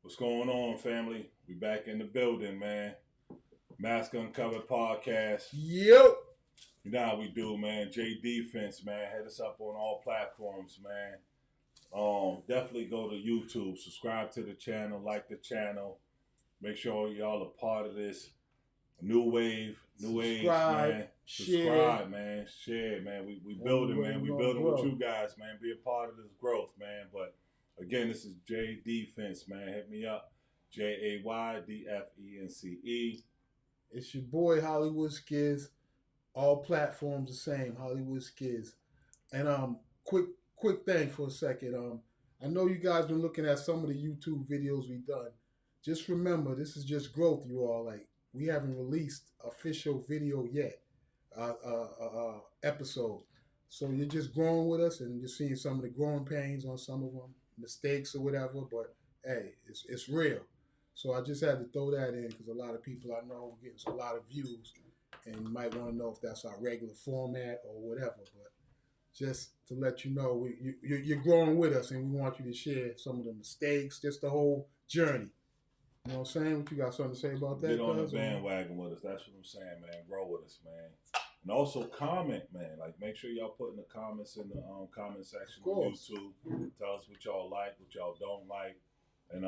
What's going on, family? We back in the building, man. Mask Uncovered Podcast. Yep. You know how we do, man. J Defense, man. Hit us up on all platforms, man. Definitely go to YouTube, subscribe to the channel, like the channel. Make sure y'all are part of this new wave, new age, man. Subscribe, man. Share, man. We building, man. We building with you guys, man. Be a part of this growth, man. But again, this is J Defense, man. Hit me up. JAYDFENCE. It's your boy Hollywood Skiz. All platforms the same, Hollywood Skiz. And quick thing for a second. I know you guys been looking at some of the YouTube videos we've done. Just remember, this is just growth, you all. Like, we haven't released official video yet, episode. So you're just growing with us, and you're seeing some of the growing pains on some of them, mistakes or whatever. But hey, it's real. So I just had to throw that in because a lot of people I know are getting a lot of views, and you might want to know if that's our regular format or whatever. But just to let you know, you're growing with us, and we want you to share some of the mistakes, just the whole journey. You know what I'm saying? What you got something to say about that? Get on the bandwagon with us. That's what I'm saying, man. Grow with us, man. And also comment, man. Like, make sure y'all put in the comments in the comment section on YouTube. Tell us what y'all like, what y'all don't like, and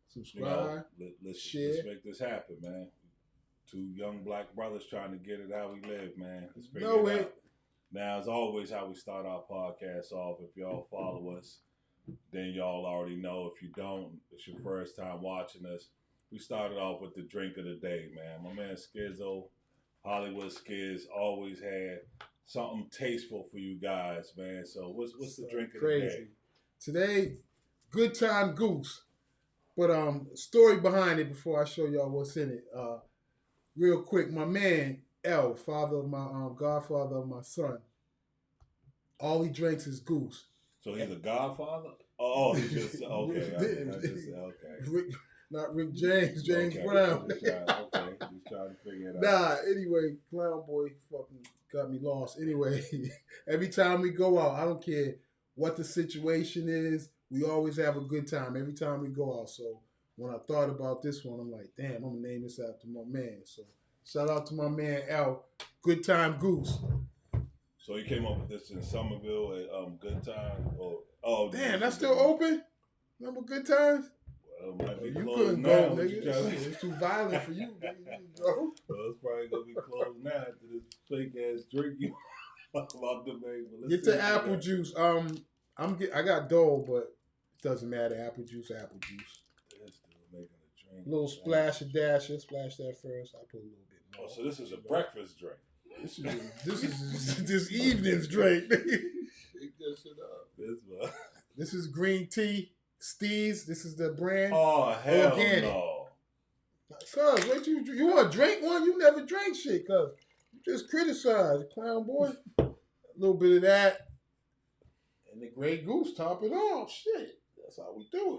subscribe. Let's make this happen, man. Two young black brothers trying to get it how we live, man. Let's figure it out. Now, as always, how we start our podcast off. If y'all follow us, then y'all already know. If you don't, it's your first time watching us. We started off with the drink of the day, man. My man Skizzo, Hollywood Skiz, always had something tasteful for you guys, man. So what's the drink of the day? Today, Good Time Goose. But story behind it before I show y'all what's in it. Real quick, my man L, father of my godfather of my son, all he drinks is goose. So he's a godfather? Oh, he's just okay. Okay. Not Rick James, James Brown. Just trying to figure it out. Nah, anyway, Clown Boy fucking got me lost. Anyway, every time we go out, I don't care what the situation is, we always have a good time every time we go out. So when I thought about this one, I'm like, damn, I'm gonna name this after my man. So shout out to my man Al, Good Time Goose. So he came up with this in Somerville at Good Time. Damn, that's still open? Remember Good Times? Well, it might be you closed couldn't now. go, nigga. It's too violent for you. Well, it's probably gonna be closed now after this fake ass drink you about to make. Get the apple juice. I got Dole, but it doesn't matter. Apple juice. They're still making a drink. A little splash of Dasher. Splash that first. I put a little bit more. Oh, so this is a breakfast drink. This is this evening's drink. Shake that shit up. This is green tea. Steez. This is the brand. Oh hell organic. No. Cuz, what you want to drink one? You never drank shit, cuz. You just criticize, Clown Boy. A little bit of that. And the Grey Goose, top it off. Shit. That's how we do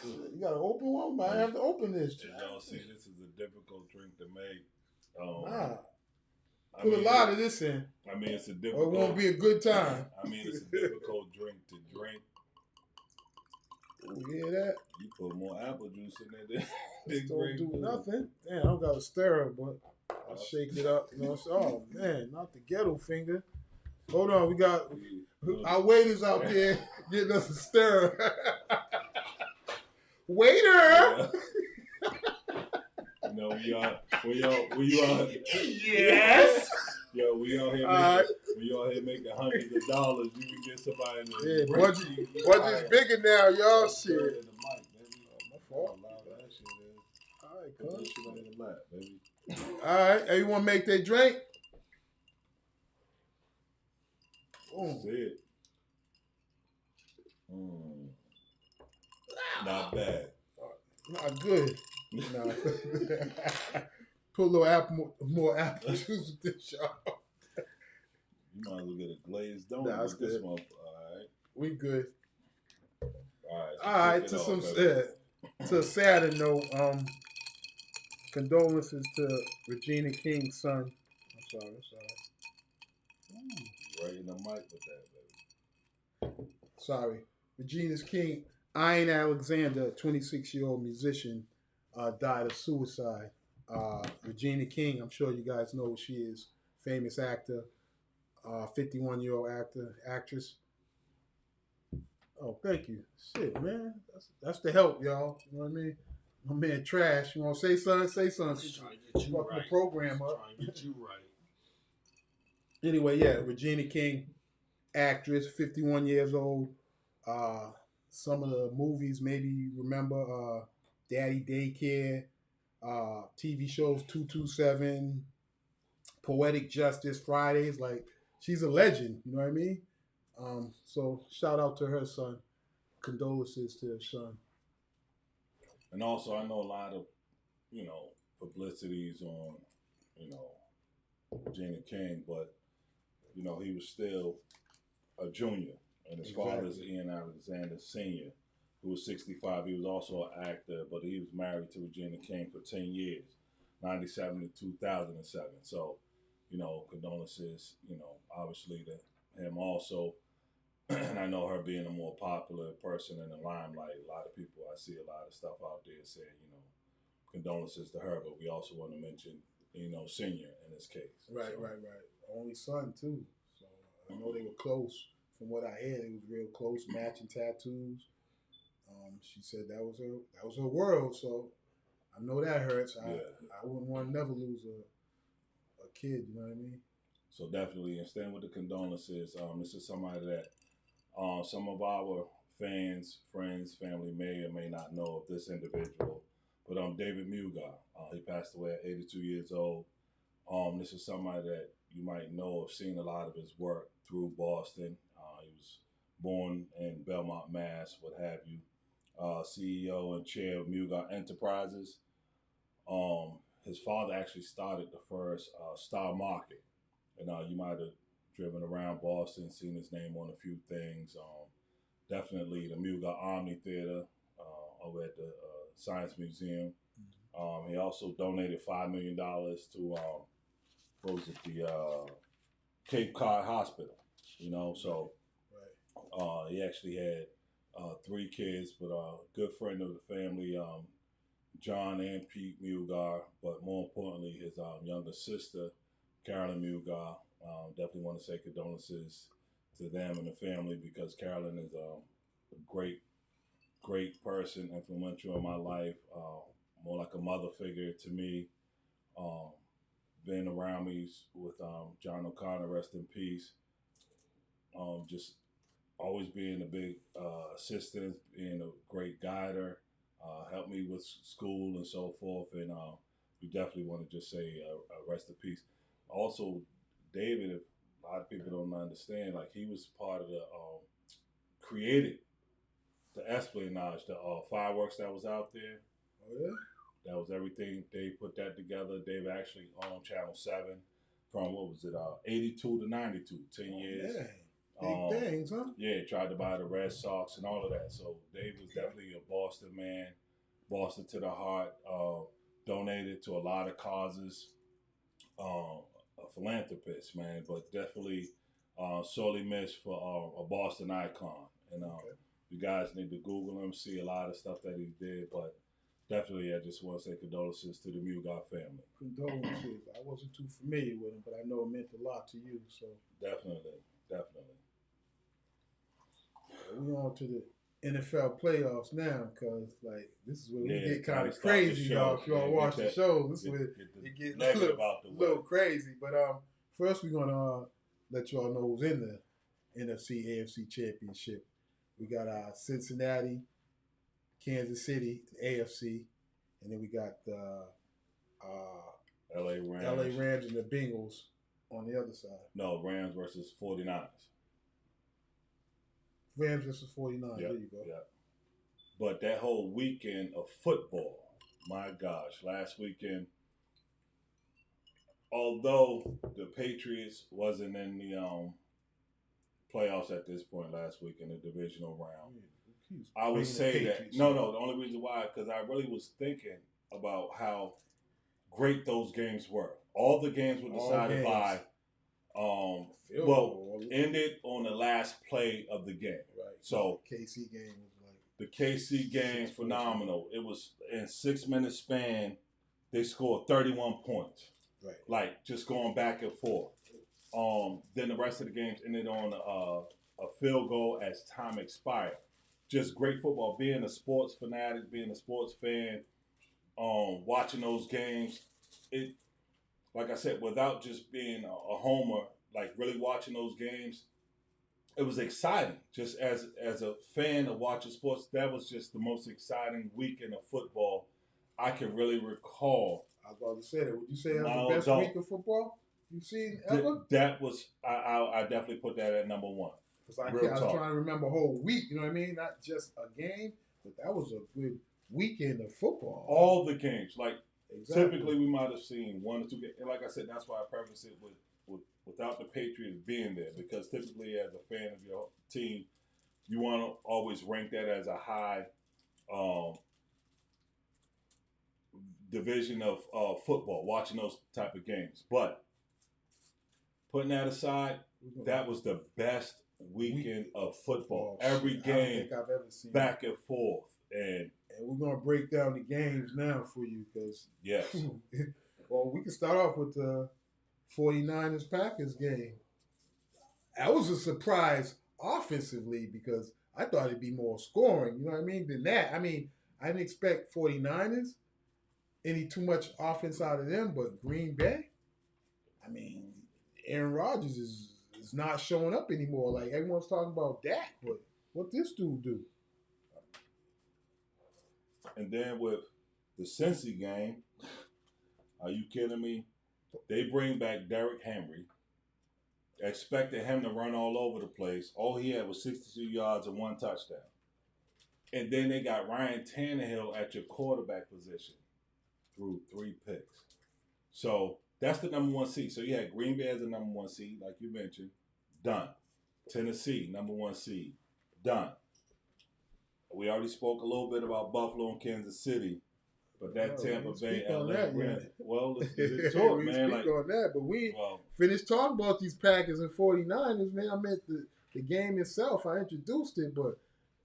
it. You got to open one? Might have to open this. Y'all see, this is a difficult drink to make. Put a lot of this in. I mean, it's a difficult. Or it won't be a good time. I mean, it's a difficult drink to drink. You hear that? You put more apple juice in there than don't do nothing. Damn, I don't got a stirrer, but I'll shake it up. You know, oh man, not the ghetto finger. Hold on, we got our waiters out there getting us a stirrer. Waiter! Yeah. You know, we all yes. Yo, we out here making hundreds of dollars. You can get somebody in the budget's bigger now, y'all. Shit. My fault. All right, cuz. Put shit on the lap, baby. All right, hey, you want to make that drink? That's it. Not bad. Not good. Nah. Put a little more apple juice with this, y'all. You might as well get a glazed donut with this one. All right. We good. All right. To a sadder note, condolences to Regina King's son. I'm sorry. Right in the mic with that, baby. Sorry. Regina King Ian Alexander, 26-year-old musician, died of suicide. Regina King, I'm sure you guys know who she is, famous actor, 51-year-old actress. Oh, thank you. Shit, man. That's the help, y'all. You know what I mean? My man Trash. You want to say something? Say something. Trying to get you Fucking right. the program up. Trying to get you right. Anyway, yeah, Regina King, actress, 51 years old. Some of the movies, maybe you remember Daddy Daycare, TV shows 227, Poetic Justice Fridays. Like, she's a legend, you know what I mean? So shout out to her son. Condolences to her son. And also, I know a lot of, publicities on, Regina King, but, he was still a junior. And his father's Ian Alexander Sr., who was 65. He was also an actor, but he was married to Regina King for 10 years, 97 to 2007. So, condolences, obviously to him also. And I know her being a more popular person in the limelight. A lot of people, I see a lot of stuff out there saying, condolences to her, but we also want to mention, Senior in this case. Right. Only son too. So I know they were close. From what I heard, it was real close, matching tattoos. She said that was her world. So I know that hurts. I wouldn't want to never lose a kid. You know what I mean? So definitely, and staying with the condolences. This is somebody that some of our fans, friends, family may or may not know of this individual. But David Mugar, he passed away at 82 years old. This is somebody that you might know of, seen a lot of his work through Boston. He was born in Belmont, Mass, what have you. CEO and chair of Mugar Enterprises. His father actually started the first Star Market. And you might have driven around Boston, seen his name on a few things. Definitely the Mugar Omni Theater over at the Science Museum. He also donated $5 million to the Cape Cod Hospital. So he actually had 3 kids, but a good friend of the family, John and Pete Mugar, but more importantly, his younger sister, Carolyn Mugar. Definitely want to say condolences to them and the family, because Carolyn is a great person, influential in my life, more like a mother figure to me. Been around me with John O'Connor, rest in peace. Just always being a big assistant, being a great guider, helped me with school and so forth. And we definitely want to just say rest in peace. Also, David, if a lot of people don't understand, like, he was part of the created the Esplanade, the fireworks that was out there. Oh yeah. That was everything. They put that together. Dave actually owned Channel 7 from, 82 to 92, 10 years. Yeah. Big things, huh? Yeah, tried to buy the Red Sox and all of that. So Dave was definitely a Boston man, Boston to the heart, donated to a lot of causes, a philanthropist, man, but definitely sorely missed for a Boston icon. And you guys need to Google him, see a lot of stuff that he did, but definitely, I just want to say condolences to the Mugar family. Condolences. I wasn't too familiar with him, but I know it meant a lot to you. So definitely. We're on to the NFL playoffs now, because this is where we get kind of crazy, y'all. If y'all watch the shows, this is where it gets a little crazy. But first, we're gonna let y'all know who's in the NFC AFC Championship. We got Cincinnati, Kansas City, AFC, and then we got the LA Rams and the Bengals on the other side. No, Rams versus 49ers. Rams versus 49ers. Yep, there you go. Yep. But that whole weekend of football, my gosh, last weekend, although the Patriots wasn't in the playoffs at this point last week in the divisional round, I would say that the only reason why, because I really was thinking about how great those games were. All the games were decided by ended on the last play of the game. Right. So KC game was like The KC game, phenomenal. It was in 6 minute span. They scored 31 points. Right. Like just going back and forth. Then the rest of the games ended on a field goal as time expired. Just great football. Being a sports fanatic, being a sports fan, watching those games, it, like I said, without just being a homer, like really watching those games, it was exciting. Just as a fan of watching sports, that was just the most exciting weekend of football I can really recall. I was about to say that. Would you say that was the best week of football you've seen ever? That was, I definitely put that at number one. Because I was trying to remember a whole week, you know what I mean? Not just a game, but that was a good weekend of football. All the games. Like, typically we might have seen 1 or 2 games. And like I said, that's why I preface it without the Patriots being there. Because typically as a fan of your team, you want to always rank that as a high division of football, watching those type of games. But putting that aside, that was the best weekend of football. Every game, I've ever seen back and forth, and we're gonna break down the games now for you because yes. Well, we can start off with the 49ers Packers game. That was a surprise offensively because I thought it'd be more scoring. You know what I mean? Than that. I mean, I didn't expect 49ers any too much offense out of them, but Green Bay. I mean, Aaron Rodgers is not showing up anymore. Like everyone's talking about Dak, but what this dude do? And then with the Cincy game, are you kidding me? They bring back Derrick Henry. Expected him to run all over the place. All he had was 62 yards and 1 touchdown. And then they got Ryan Tannehill at your quarterback position through 3 picks. So that's the number 1 seed. So you had Green Bay as the number 1 seed, like you mentioned. Done. Tennessee, number 1 seed. Done. We already spoke a little bit about Buffalo and Kansas City, but that Tampa Bay, LA, well, let's talk, we man. Speak on that, but we finished talking about these Packers and 49ers, man. I meant the game itself. I introduced it, but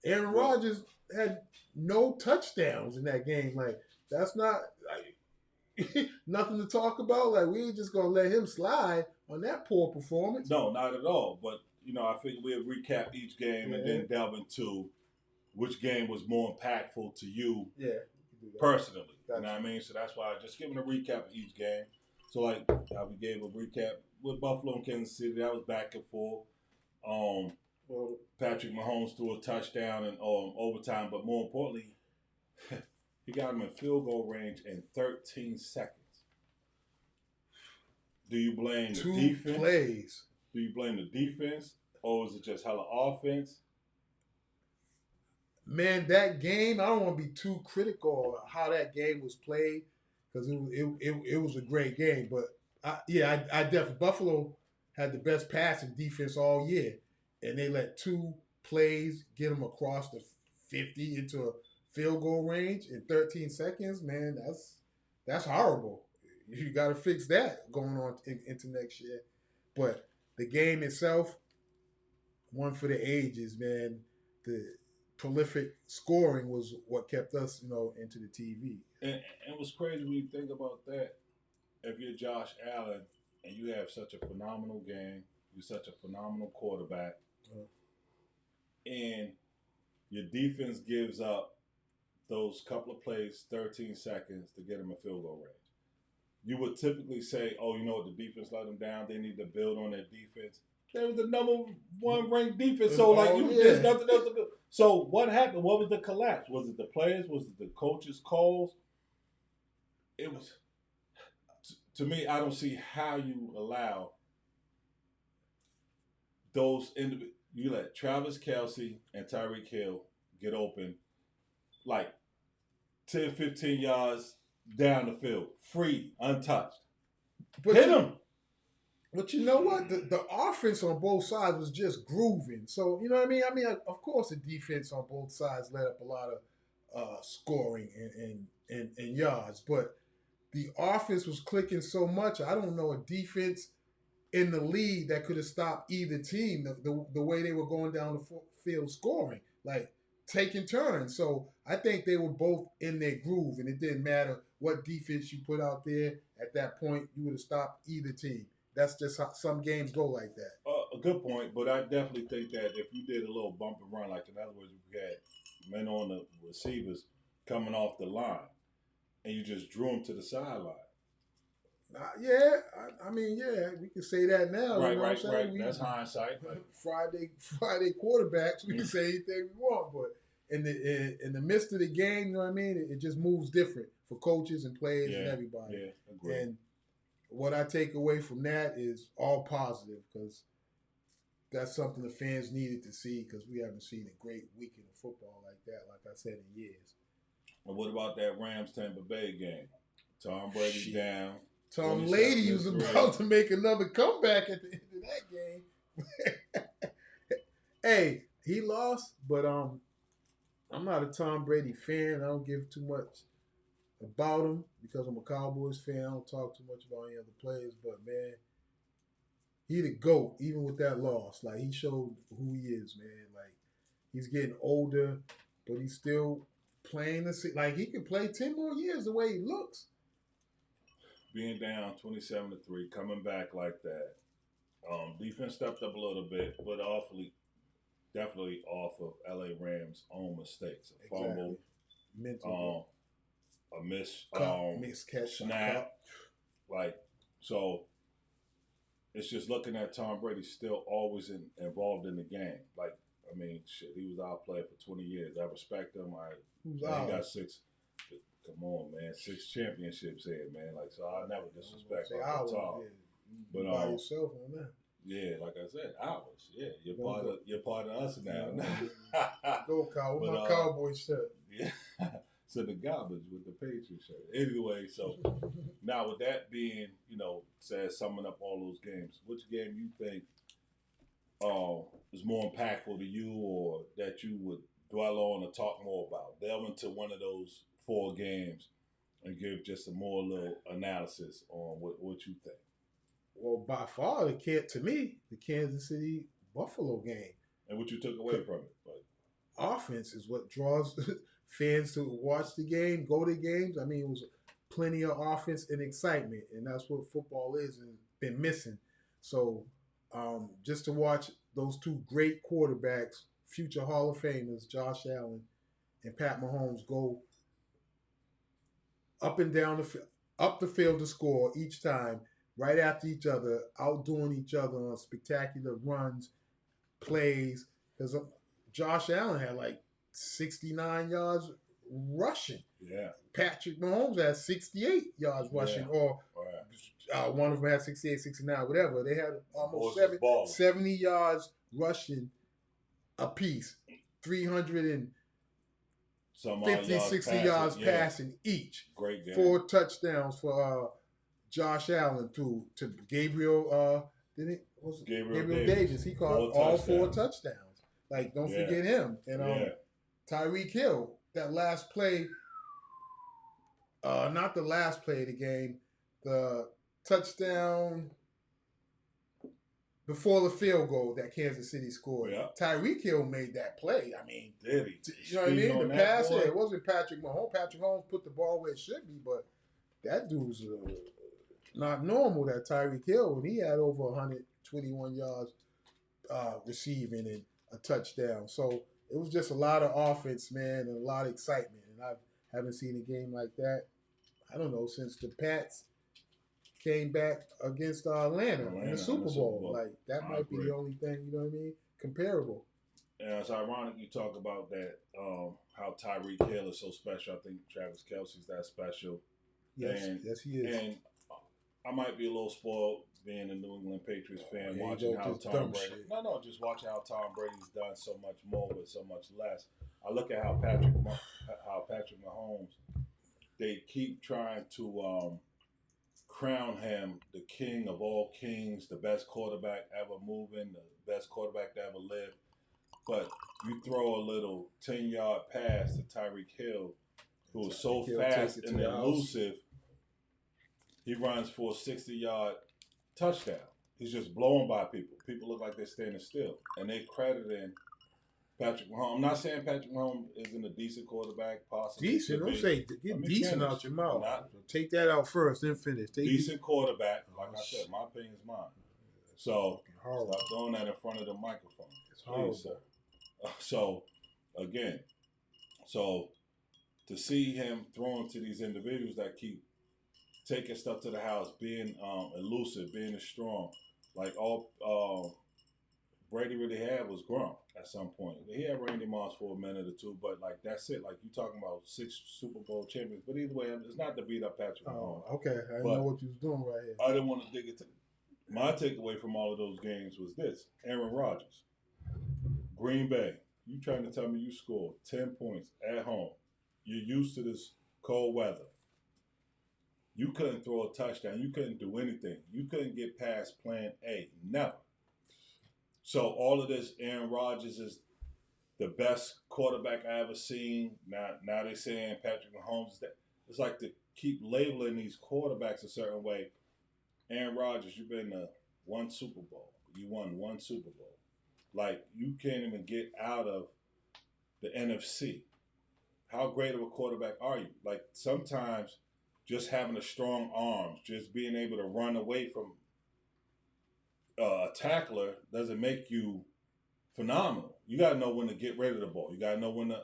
Aaron Rodgers had no touchdowns in that game. Like, that's not like nothing to talk about. Like, we ain't just going to let him slide on that poor performance. No, not at all. But, I think we'll recap each game and then delve into which game was more impactful to you personally. Gotcha. You know what I mean? So that's why I just giving a recap of each game. So, like, how we gave a recap with Buffalo and Kansas City, that was back and forth. Patrick Mahomes threw a touchdown in overtime, but more importantly, he got him in field goal range in 13 seconds. Do you blame the defense? 2 plays. Do you blame the defense, or is it just hella offense? Man, that game, I don't want to be too critical of how that game was played because it was a great game. But, I definitely, Buffalo had the best passing defense all year. And they let 2 plays get them across the 50 into a field goal range in 13 seconds. Man, that's horrible. You got to fix that going on into next year. But the game itself, one for the ages, man. The prolific scoring was what kept us, into the TV. And it was crazy when you think about that. If you're Josh Allen and you have such a phenomenal game, you're such a phenomenal quarterback, and your defense gives up those couple of plays, 13 seconds to get them a field goal range. You would typically say, oh, you know what, the defense let them down. They need to build on their defense. They were the number 1 ranked defense. So, there's nothing else to do. So, what happened? What was the collapse? Was it the players? Was it the coaches' calls? It was, to me, I don't see how you allow those individuals. You let Travis Kelce and Tyreek Hill get open like 10, 15 yards down the field, free, untouched. But hit them. But you know what? The offense on both sides was just grooving. So, you know what I mean? I mean, of course, the defense on both sides let up a lot of scoring and yards. But the offense was clicking so much. I don't know a defense in the league that could have stopped either team the way they were going down the field scoring. Like, taking turns. So I think they were both in their groove, and it didn't matter what defense you put out there. At that point, you would have stopped either team. That's just how some games go like that. A good point, but I definitely think that if you did a little bump and run, like in other words, if you had men on the receivers coming off the line, and you just drew them to the sideline. Yeah, I mean, yeah, we can say that now. Right, you know right, what I'm right. That's hindsight. Friday quarterbacks, we can say anything we want, but in the midst of the game, you know what I mean? It just moves different for coaches and players and everybody. Yeah, agree. And what I take away from that is all positive because that's something the fans needed to see because we haven't seen a great weekend of football like that, like I said, in years. And what about that Rams-Tampa Bay game? Tom Brady down. Tom Lady was about to make another comeback at the end of that game. Hey, he lost, but I'm not a Tom Brady fan. I don't give too much about him because I'm a Cowboys fan. I don't talk too much about any other players, but man, he the GOAT, even with that loss. Like, he showed who he is, man. Like, he's getting older, but he's still playing like he could play 10 more years the way he looks. Being down 27-3, coming back like that. Defense stepped up a little bit, but definitely off of LA Rams' own mistakes. A fumble, a miss catch, snap. Like, so it's just looking at Tom Brady still always involved in the game. Like, I mean, shit, he was our player for 20 years. I respect him. He got 6. Come on, man, 6 championships here, man. Like, so I never disrespect Tom. But by yourself on that. Yeah, like I said, ours. Yeah, you're part of us now. Go Cow, with my Cowboy shirt. Yeah, so the garbage with the Patriots shirt. Anyway, so now with that being, summing up all those games, which game you think is more impactful to you, or that you would dwell on or talk more about? Delve into one of those 4 games and give just a more little analysis on what you think. Well, by far, to me, the Kansas City Buffalo game. And what you took away from it. But offense is what draws fans to watch the game, go to games. I mean, it was plenty of offense and excitement, and that's what football is and been missing. So just to watch those 2 great quarterbacks, future Hall of Famers, Josh Allen and Pat Mahomes, go up and down up the field to score each time, right after each other, outdoing each other on spectacular runs, plays. Because Josh Allen had like 69 yards rushing. Yeah. Patrick Mahomes had 68 yards rushing, or one of them had 68, 69, whatever. They had almost 70 yards rushing apiece, 350, 60 yards passing each. Great game. 4 touchdowns for Josh Allen to Gabriel Davis. He caught all 4 touchdowns. Like, don't forget him. And Tyreek Hill, that last play, not the last play of the game, the touchdown before the field goal that Kansas City scored. Yeah. Tyreek Hill made that play. I mean, did he? You know what I mean? The pass, it wasn't Patrick Mahomes. Patrick Mahomes put the ball where it should be, but that dude's not normal, that Tyreek Hill. And he had over 121 yards receiving and a touchdown. So it was just a lot of offense, man, and a lot of excitement. And I haven't seen a game like that, I don't know, since the Pats came back against Atlanta in the Super Bowl. Like, that might be the only thing, you know what I mean, comparable. And it's ironic you talk about that, how Tyreek Hill is so special. I think Travis Kelce's that special. Yes, yes, he is. And I might be a little spoiled being a New England Patriots fan, watching how Tom Brady. Just watching how Tom Brady's done so much more with so much less. I look at how Patrick Mahomes, they keep trying to crown him the king of all kings, the best quarterback ever moving, the best quarterback to ever live. But you throw a little 10-yard pass to Tyreek Hill, who is so fast and elusive, he runs for a 60-yard touchdown. He's just blowing by people. People look like they're standing still. And they crediting Patrick Mahomes. I'm not saying Patrick Mahomes isn't a decent quarterback. Possibly decent. Don't say get decent out your mouth. Take that out first, then finish. Decent quarterback. Like I said, my opinion is mine. So stop doing that in front of the microphone. It's horrible. Please, sir. So again, to see him throwing to these individuals that keep taking stuff to the house, being elusive, being strong, like all Brady really had was Gronk at some point. He had Randy Moss for a minute or two, but like that's it. Like you talking about 6 Super Bowl champions, but either way, it's not to beat up Patrick Mahomes. Okay, I didn't know what you was doing right here. I didn't want to dig into. My takeaway from all of those games was this: Aaron Rodgers, Green Bay. You trying to tell me you scored 10 points at home? You're used to this cold weather. You couldn't throw a touchdown. You couldn't do anything. You couldn't get past plan A. Never. So all of this, Aaron Rodgers is the best quarterback I ever seen. Now they're saying Patrick Mahomes is that. It's like to keep labeling these quarterbacks a certain way. Aaron Rodgers, you've been to 1 Super Bowl. You won 1 Super Bowl. Like, you can't even get out of the NFC. How great of a quarterback are you? Like, sometimes just having a strong arm, just being able to run away from a tackler doesn't make you phenomenal. You got to know when to get rid of the ball. You got to know when to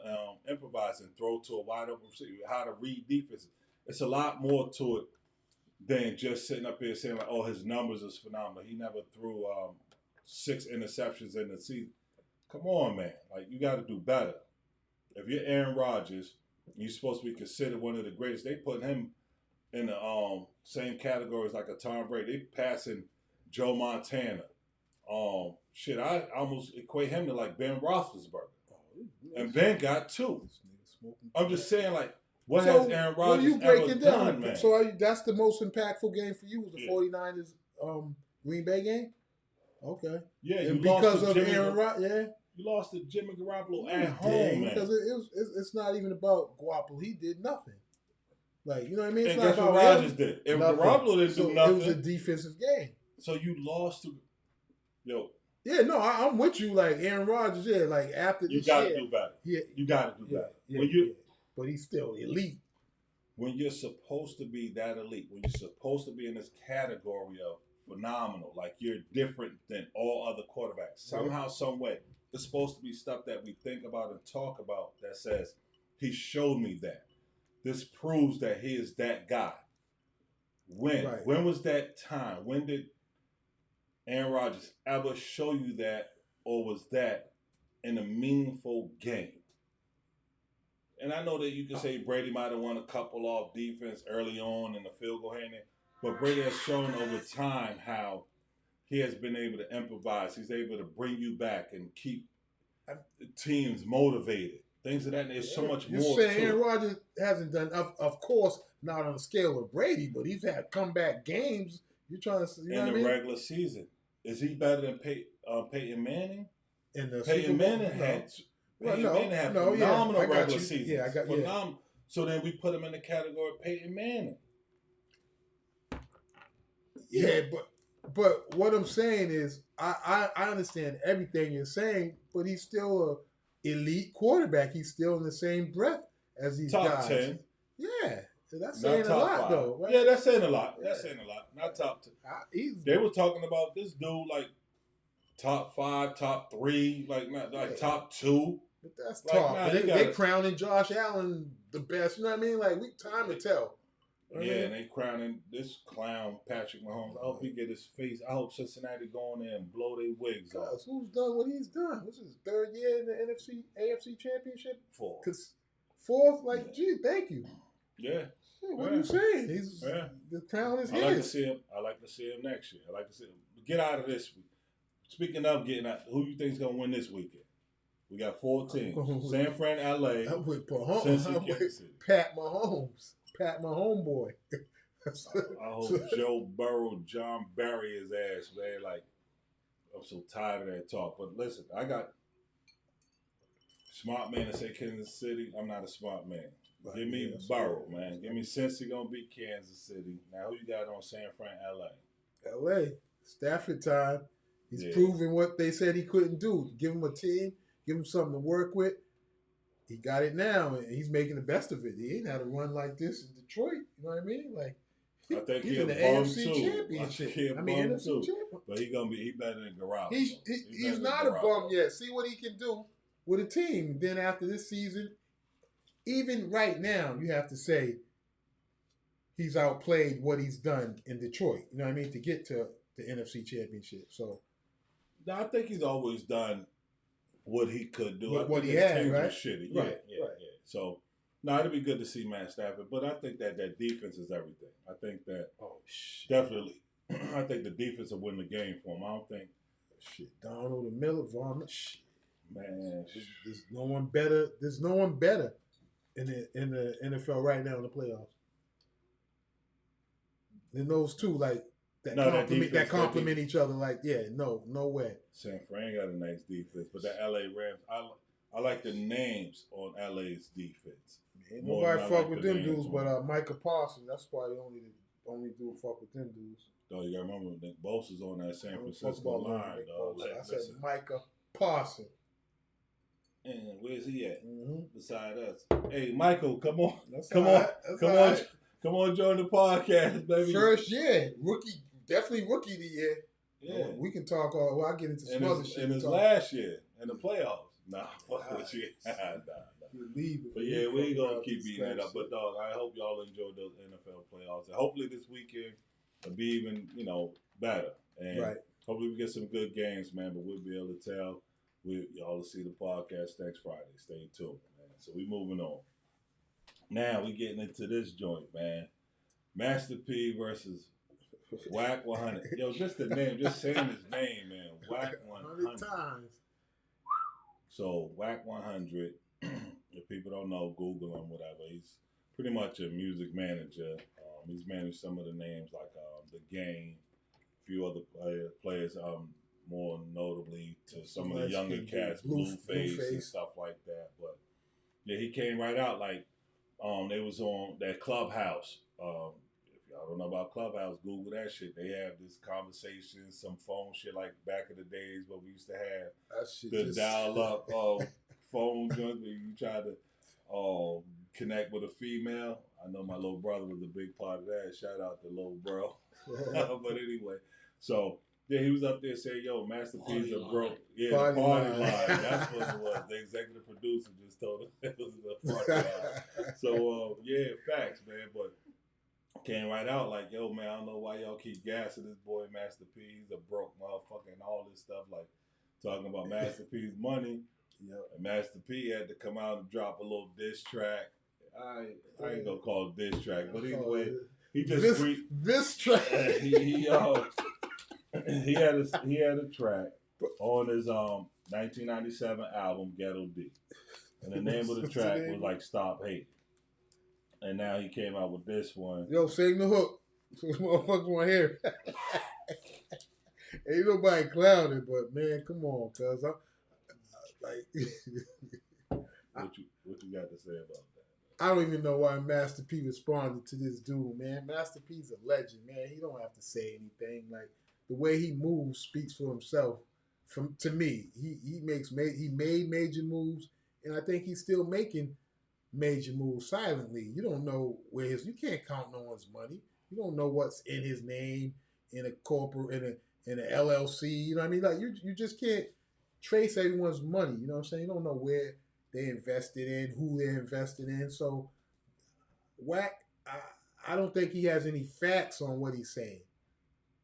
improvise and throw to a wide open receiver, how to read defense. It's a lot more to it than just sitting up here saying, like, oh, his numbers is phenomenal. He never threw 6 interceptions in the season. Come on, man. Like, you got to do better. If you're Aaron Rodgers, you're supposed to be considered one of the greatest. They put him in the same category as like a Tom Brady. They passing Joe Montana. I almost equate him to like Ben Roethlisberger. And Ben got 2. I'm just saying, like, what has Aaron Rodgers ever done, man? So that's the most impactful game for you was the 49ers Green Bay game? Okay. Yeah, and because of Aaron Rodgers, yeah. You lost to Jimmy Garoppolo at home, man. Because it's not even about Garoppolo. He did nothing. Like, you know what I mean? It's and not guess about what Rodgers did. If Garoppolo didn't do nothing. It was a defensive game. So you lost to, Yeah, no, I'm with you. Like, Aaron Rodgers, yeah, like, after this year. You got to do better. Yeah. You got to do better. Yeah, but he's still elite. When you're supposed to be that elite, when you're supposed to be in this category of phenomenal, like you're different than all other quarterbacks, somehow, some way, it's supposed to be stuff that we think about and talk about that says, he showed me that. This proves that he is that guy. When? Right. When was that time? When did Aaron Rodgers ever show you that, or was that in a meaningful game? And I know that you can say Brady might have won a couple off defense early on in the field goal handing, but Brady has shown over time how he has been able to improvise. He's able to bring you back and keep teams motivated. Things of that nature. There's so much more. You're saying Aaron Rodgers hasn't done, of course, not on the scale of Brady, but he's had comeback games. You're trying to, in the regular season. Is he better than Peyton Manning? In the Peyton Manning had phenomenal regular seasons. Yeah, I got phenomenal. Yeah. So then we put him in the category of Peyton Manning. Yeah, but what I'm saying is, I understand everything you're saying, but he's still a elite quarterback. He's still in the same breath as these guys. Top 10. Yeah. That's saying a lot, 5. though. Right? Yeah, that's saying a lot. That's saying a lot. Not top 10. They were talking about this dude like top 5, top 3, like top 2. But that's like, top. They crowning Josh Allen the best. You know what I mean? Like, time to tell. And they crowning this clown Patrick Mahomes. I hope he get his face. I hope Cincinnati go in there and blow their wigs off. Who's done what he's done? This is his 3rd year in the AFC Championship. 4th. 4th? Like, gee, thank you. Yeah. What are you saying? The crown is his. I like to see him next year. I like to see him get out of this week. Speaking of getting out, who you think is gonna win this weekend? We got 4 teams: San Fran, LA. I'm with Pat Mahomes. Pat Mahomes boy. I hope Joe Burrow, John Barry his ass, man. Like, I'm so tired of that talk. But listen, I got smart man to say Kansas City. I'm not a smart man. Give me Burrow, man. Give me Cincy gonna beat Kansas City. Now, who you got on San Fran, LA? LA. Stafford time. He's proving what they said he couldn't do. Give him a team. give him something to work with. He got it now, and he's making the best of it. He ain't had a run like this in Detroit. You know what I mean? Like, I think he's in the AFC Championship. NFC Championship. But he better than Garoppolo. He's not a bum yet. See what he can do with a team. Then after this season, even right now, you have to say he's outplayed what he's done in Detroit. You know what I mean? To get to the NFC Championship. So, no, I think he's always done what he could do. What he had, right? Shitty. Right. Yeah. So, no, it'd be good to see Matt Stafford, but I think that defense is everything. I think that definitely. I think the defense will win the game for him. I don't think Donald and Miller, Vaughn. Man, there's no one better. There's no one better in the NFL right now in the playoffs than those two. Like that complement each other. Like, no way. San Fran got a nice defense, but the LA Rams, I like the names on LA's defense. Ain't nobody fuck with them dudes, but Micah Parsons. That's why they only do fuck with them dudes. No, you gotta remember Nick Bosa's on that San Francisco line, dog. I said Micah Parsons. And where's he at? Mm-hmm. Beside us. Hey, Michael, come on, come on, join the podcast, baby. First year, definitely rookie of the year. Yeah, we can talk. I'll get into some other shit. In his last year in the playoffs. Nah, fuck with you. Nah. But yeah, we ain't gonna keep beating it up. But dog, I hope y'all enjoyed those NFL playoffs, and hopefully this weekend will be even better. And hopefully we get some good games, man. But we'll be able to tell. Y'all will see the podcast next Friday. Stay tuned, man. So we moving on. Now we getting into this joint, man. Master P versus Wack 100. Yo, just the name, just saying his name, man. Wack 100 times. So Wack 100. If people don't know, Google him, whatever. He's pretty much a music manager. He's managed some of the names like The Game, a few other players. More notably to some of the younger cats, Blueface and stuff like that. But yeah, he came right out like they was on that Clubhouse. If y'all don't know about Clubhouse, Google that shit. They have this conversation, some phone shit like back in the days where we used to have the dial-up phone junk where you try to connect with a female. I know my little brother was a big part of that. Shout out to little bro. But anyway, so. Yeah, he was up there saying, yo, Master P's are broke. Yeah, party line. That's what it was. The executive producer just told him it was the party line. So, yeah, facts, man. But came right out like, yo, man, I don't know why y'all keep gassing this boy Master P. He's a broke motherfucker and all this stuff. Like, talking about Master P's money. Yep. And Master P had to come out and drop a little diss track. I ain't going to call it diss track. But anyway, he just... This track. He had a track on his 1997 album Ghetto D, and the name of the track was like Stop Hate. And now he came out with this one. Yo, sing the hook. So this motherfucker want to hear. Ain't nobody clowning, but man, come on, cuz I'm like. What you got to say about that? I don't even know why Master P responded to this dude, man. Master P's a legend, man. He don't have to say anything. Like, the way he moves speaks for himself. To me, he made major moves, and I think he's still making major moves silently. You don't know where you can't count no one's money. You don't know what's in his name in a corporate in a LLC. You know what I mean? Like you just can't trace everyone's money. You know what I'm saying? You don't know where they invested in, who they're invested in. So, Wack, I don't think he has any facts on what he's saying.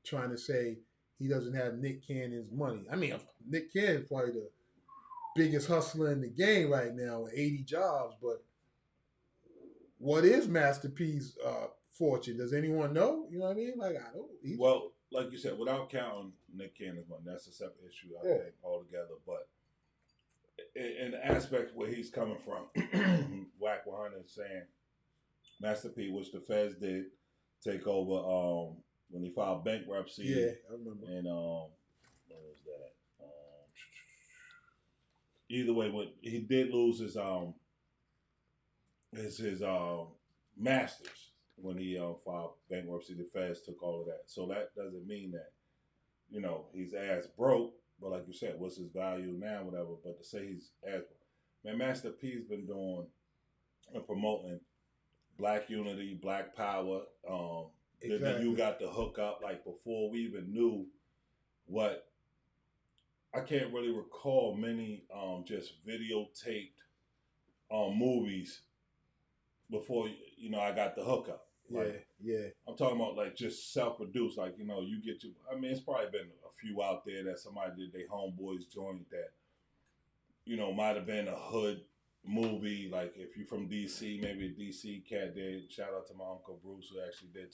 Trying to say he doesn't have Nick Cannon's money. I mean, Nick Cannon's probably the biggest hustler in the game right now with 80 jobs, but what is Master P's fortune? Does anyone know? You know what I mean? Like, I don't. Well, like you said, without counting Nick Cannon's money, that's a separate issue, I think, altogether. But in the aspect where he's coming from, Wack 100 is saying Master P, which the feds did take over when he filed bankruptcy. Yeah, I remember. And what was that? Either way, when he did lose his masters when he filed bankruptcy. The feds took all of that. So that doesn't mean that he's ass broke, but like you said, what's his value now, whatever. But to say he's as man, Master P's been doing and promoting Black unity, Black power. Then you got the hookup like before we even knew what. I can't really recall many just videotaped movies before I got the hookup. Like, yeah. I'm talking about like just self-produced. Like you get your. I mean, it's probably been a few out there that somebody did their homeboys joint that might have been a hood movie. Like if you're from DC, maybe a DC cat did. Shout out to my uncle Bruce who actually did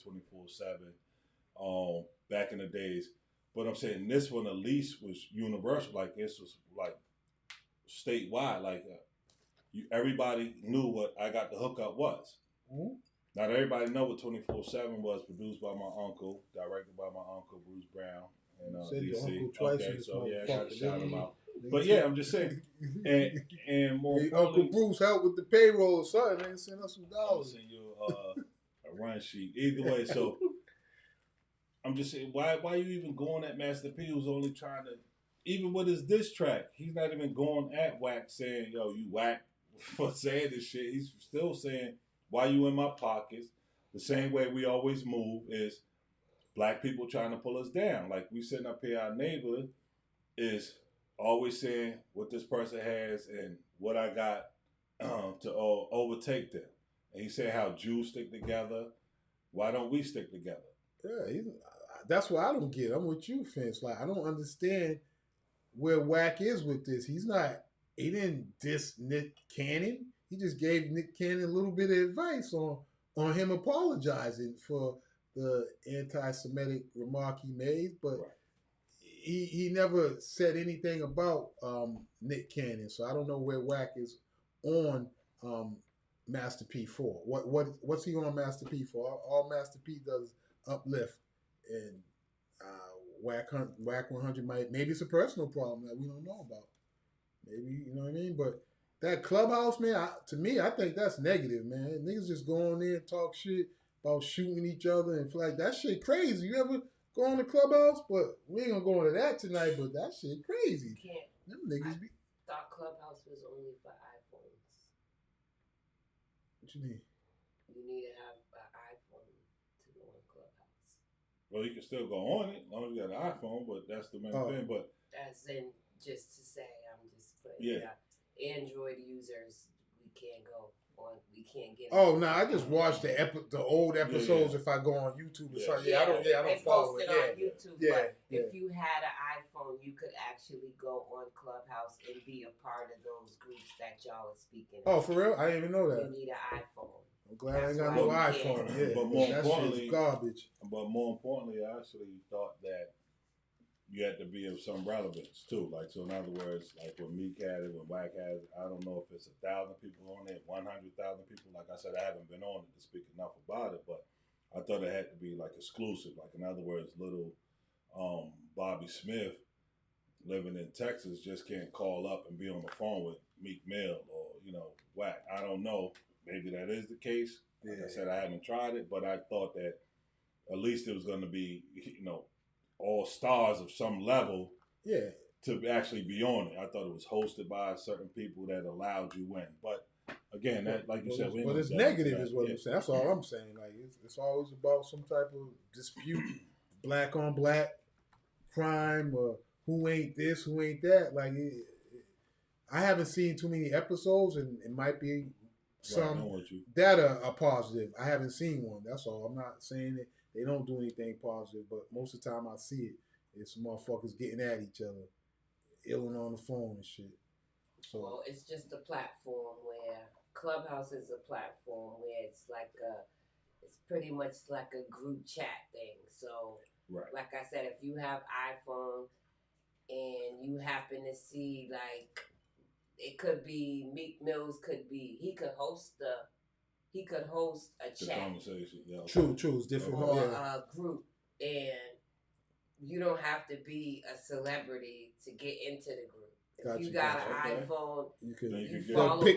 24/7 back in the days. But I'm saying this one at least was universal. Like this was like statewide. Like everybody knew what I Got the Hookup was. Mm-hmm. Not everybody know what 24/7 was. Produced by my uncle, directed by my uncle Bruce Brown in DC. Okay, so yeah, I got to shout him out. But yeah, I'm just saying, and more Uncle Bruce helped with the payroll or something. They send us some dollars. Send you a run sheet. Either way, so I'm just saying, why you even going at Master P? Who's only trying to, even with his diss track, he's not even going at Wack saying, "Yo, you whack for saying this shit." He's still saying, "Why you in my pockets?" The same way we always move is Black people trying to pull us down. Like we sitting up here, our neighbor is always saying what this person has and what I got to overtake them. And he said how Jews stick together. Why don't we stick together? Yeah, that's what I don't get. I'm with you, Vince. Like I don't understand where Wack is with this. He didn't diss Nick Cannon. He just gave Nick Cannon a little bit of advice on him apologizing for the anti-Semitic remark he made, but right. he never said anything about Nick Cannon. So I don't know where Wack is on Master P for. What's he on Master P for? All Master P does is uplift, and Wack 100 maybe it's a personal problem that we don't know about. Maybe, you know what I mean? But that Clubhouse, man, to me, I think that's negative, man. Niggas just go on there and talk shit about shooting each other and like that shit crazy. You ever go on the Clubhouse? But we ain't gonna go into that tonight, but that shit crazy. You can't. Them niggas be. Thought Clubhouse was only for iPhones. What you mean? You need to have an iPhone to go on Clubhouse. Well, you can still go on it as long as you got an iPhone, but that's the main thing. But as in, just to say, I'm just putting Android users, we can't go on. We can't get. Oh no, I just watch the old episodes if I go on YouTube or something. I don't follow it. On YouTube. But if you had an iPhone, you could actually go on Clubhouse and be a part of those groups that y'all are speaking. Oh, for real? I didn't even know that. You need an iPhone. I'm glad I ain't got no iPhone. Yeah, but more importantly, garbage. But more importantly, I actually thought that you had to be of some relevance too. Like, so in other words, like when Meek had it, when Wack has it, I don't know if it's 1,000 people on it, 100,000 people. Like I said, I haven't been on it to speak enough about it, but I thought it had to be like exclusive. Like in other words, little Bobby Smith living in Texas just can't call up and be on the phone with Meek Mill or Wack. I don't know. Maybe that is the case. Like I said, I haven't tried it, but I thought that at least it was going to be all stars of some level to actually be on it. I thought it was hosted by certain people that allowed you in. But again, that like you said, but it's negative is what I'm saying. That's all I'm saying. Like it's always about some type of dispute, black on black crime, or who ain't this, who ain't that. Like I haven't seen too many episodes, and it might be some that are positive. I haven't seen one. That's all. I'm not saying it. They don't do anything positive, but most of the time I see it, it's motherfuckers getting at each other, illing on the phone and shit. So, well, it's just a platform where Clubhouse is a platform where it's pretty much like a group chat thing. So, like I said, if you have iPhone and you happen to see it could be Meek Mills, he could host a chat. Conversation, yeah. True, it's different. Or a group, and you don't have to be a celebrity to get into the group. If you got an iPhone,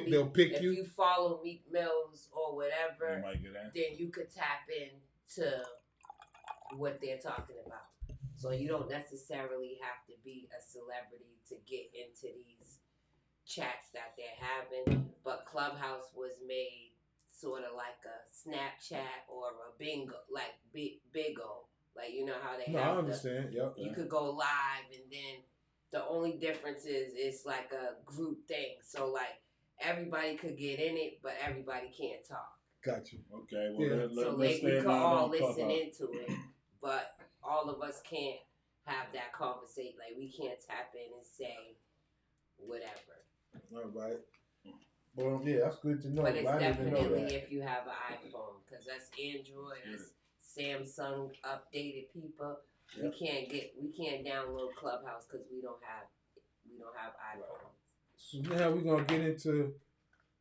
they'll pick you. If you follow Meek Mills or whatever, you might get in. Then you could tap into what they're talking about. So you don't necessarily have to be a celebrity to get into these chats that they're having. But Clubhouse was made sort of like a Snapchat or a bingo, like Bigo. Like, you know how they have I understand. Yep. You could go live, and then the only difference is it's like a group thing. So like everybody could get in it, but everybody can't talk. Got you. Okay. Well, so we could all listen into it, but all of us can't have that conversation. Like we can't tap in and say whatever. All right. Well, yeah, that's good to know. But it's definitely if you have an iPhone, because that's Android, that's Samsung updated people. Yep. We can't download Clubhouse because we don't have iPhones. So now we're gonna get into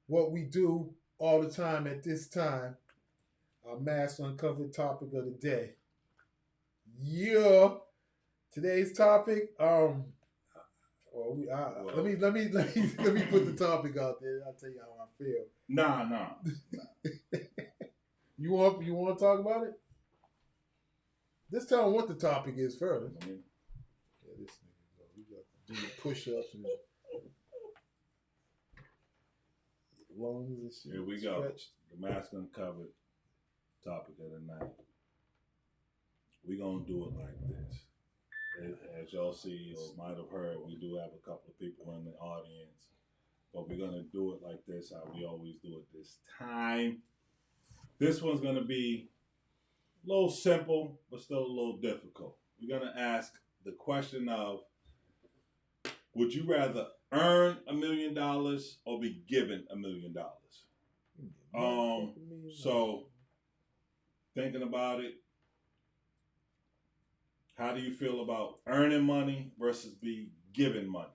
what we do all the time at this time. Our mass uncovered topic of the day. Yeah. Today's topic, let me put the topic out there. I'll tell you how I feel. Nah. You want to talk about it? Just tell them what the topic is first. Yeah, this nigga, we got to do push-ups and lungs and shit. Here we go. The mask uncovered topic of the night. We're going to do it like this. As y'all see or might have heard, we do have a couple of people in the audience, but we're going to do it like this, how we always do it this time. This one's going to be a little simple, but still a little difficult. We're going to ask the question of, would you rather earn $1 million or be given $1 million? So, thinking about it, how do you feel about earning money versus be given money?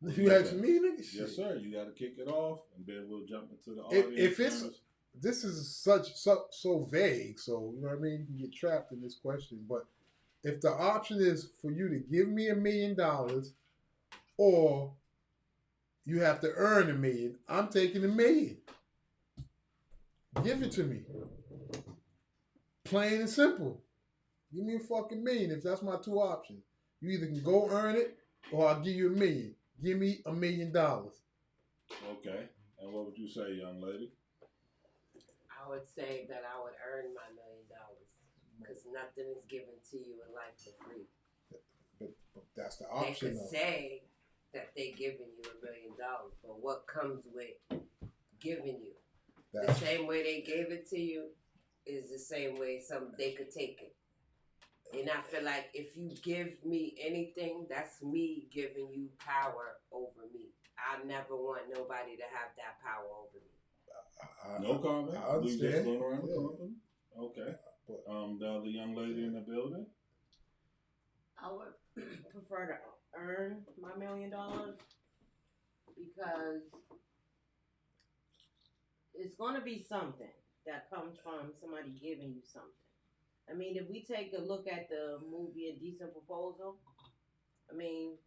You asking me, nigga? Yes, sir. You got to kick it off, and then we'll jump into the audience. This is so vague, so you know what I mean. You can get trapped in this question, but if the option is for you to give me $1 million, or you have to earn $1 million, I'm taking $1 million. Give it to me. Plain and simple. Give me a fucking $1 million if that's my two options. You either can go earn it or I'll give you $1 million. Give me $1 million. Okay. And what would you say, young lady? I would say that I would earn my $1 million because nothing is given to you in life for free. But that's the option. They could say that they're giving you $1 million, but what comes with giving you? The same way they gave it to you is the same way they could take it. And I feel like if you give me anything, that's me giving you power over me. I never want nobody to have that power over me. No comment. I understand. We just going around Okay. The other young lady in the building? I would prefer to earn my $1 million because it's going to be something that comes from somebody giving you something. I mean, if we take a look at the movie A Decent Proposal, I mean,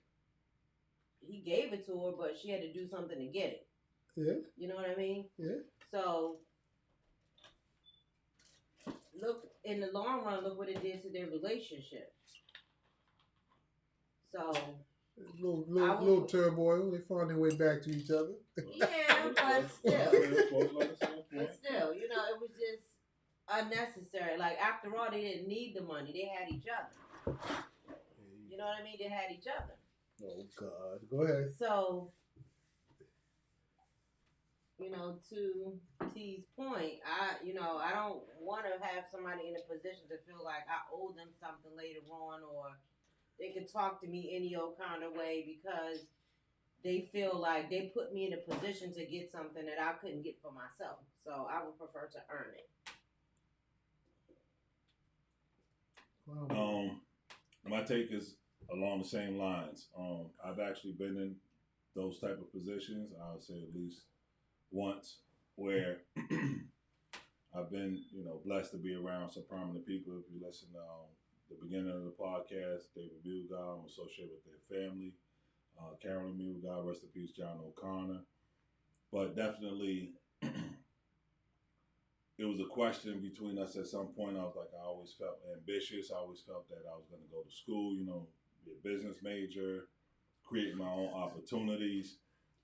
he gave it to her, but she had to do something to get it. Yeah. You know what I mean? Yeah. So, look, in the long run, look what it did to their relationship. So, little turmoil. They found their way back to each other. Yeah, but still, you know, it was just unnecessary. Like, after all, they didn't need the money. They had each other. You know what I mean? They had each other. Oh, God. Go ahead. So, you know, to T's point, I don't want to have somebody in a position to feel like I owe them something later on, or they can talk to me any old kind of way because they feel like they put me in a position to get something that I couldn't get for myself. So I would prefer to earn it. My take is along the same lines. I've actually been in those type of positions. I would say at least once, where I've been, blessed to be around some prominent people. If you listen to the beginning of the podcast, David Milgard, I'm associated with their family. Carolyn Milgard, rest in peace, John O'Connor. But definitely, it was a question between us at some point. I was like, I always felt ambitious. I always felt that I was going to go to school, you know, be a business major, create my own opportunities.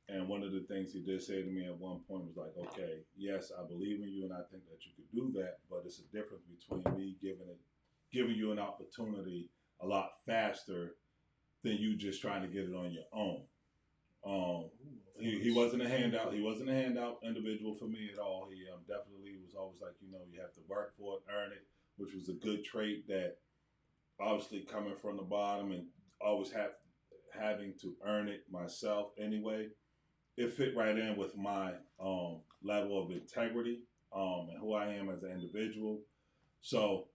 And one of the things he did say to me at one point was like, okay, yes, I believe in you and I think that you could do that, but it's a difference between me giving you an opportunity a lot faster than you just trying to get it on your own. He wasn't a handout. He wasn't a handout individual for me at all. He definitely was always like, you know, you have to work for it, earn it, which was a good trait that obviously coming from the bottom and always having to earn it myself anyway. It fit right in with my level of integrity and who I am as an individual. So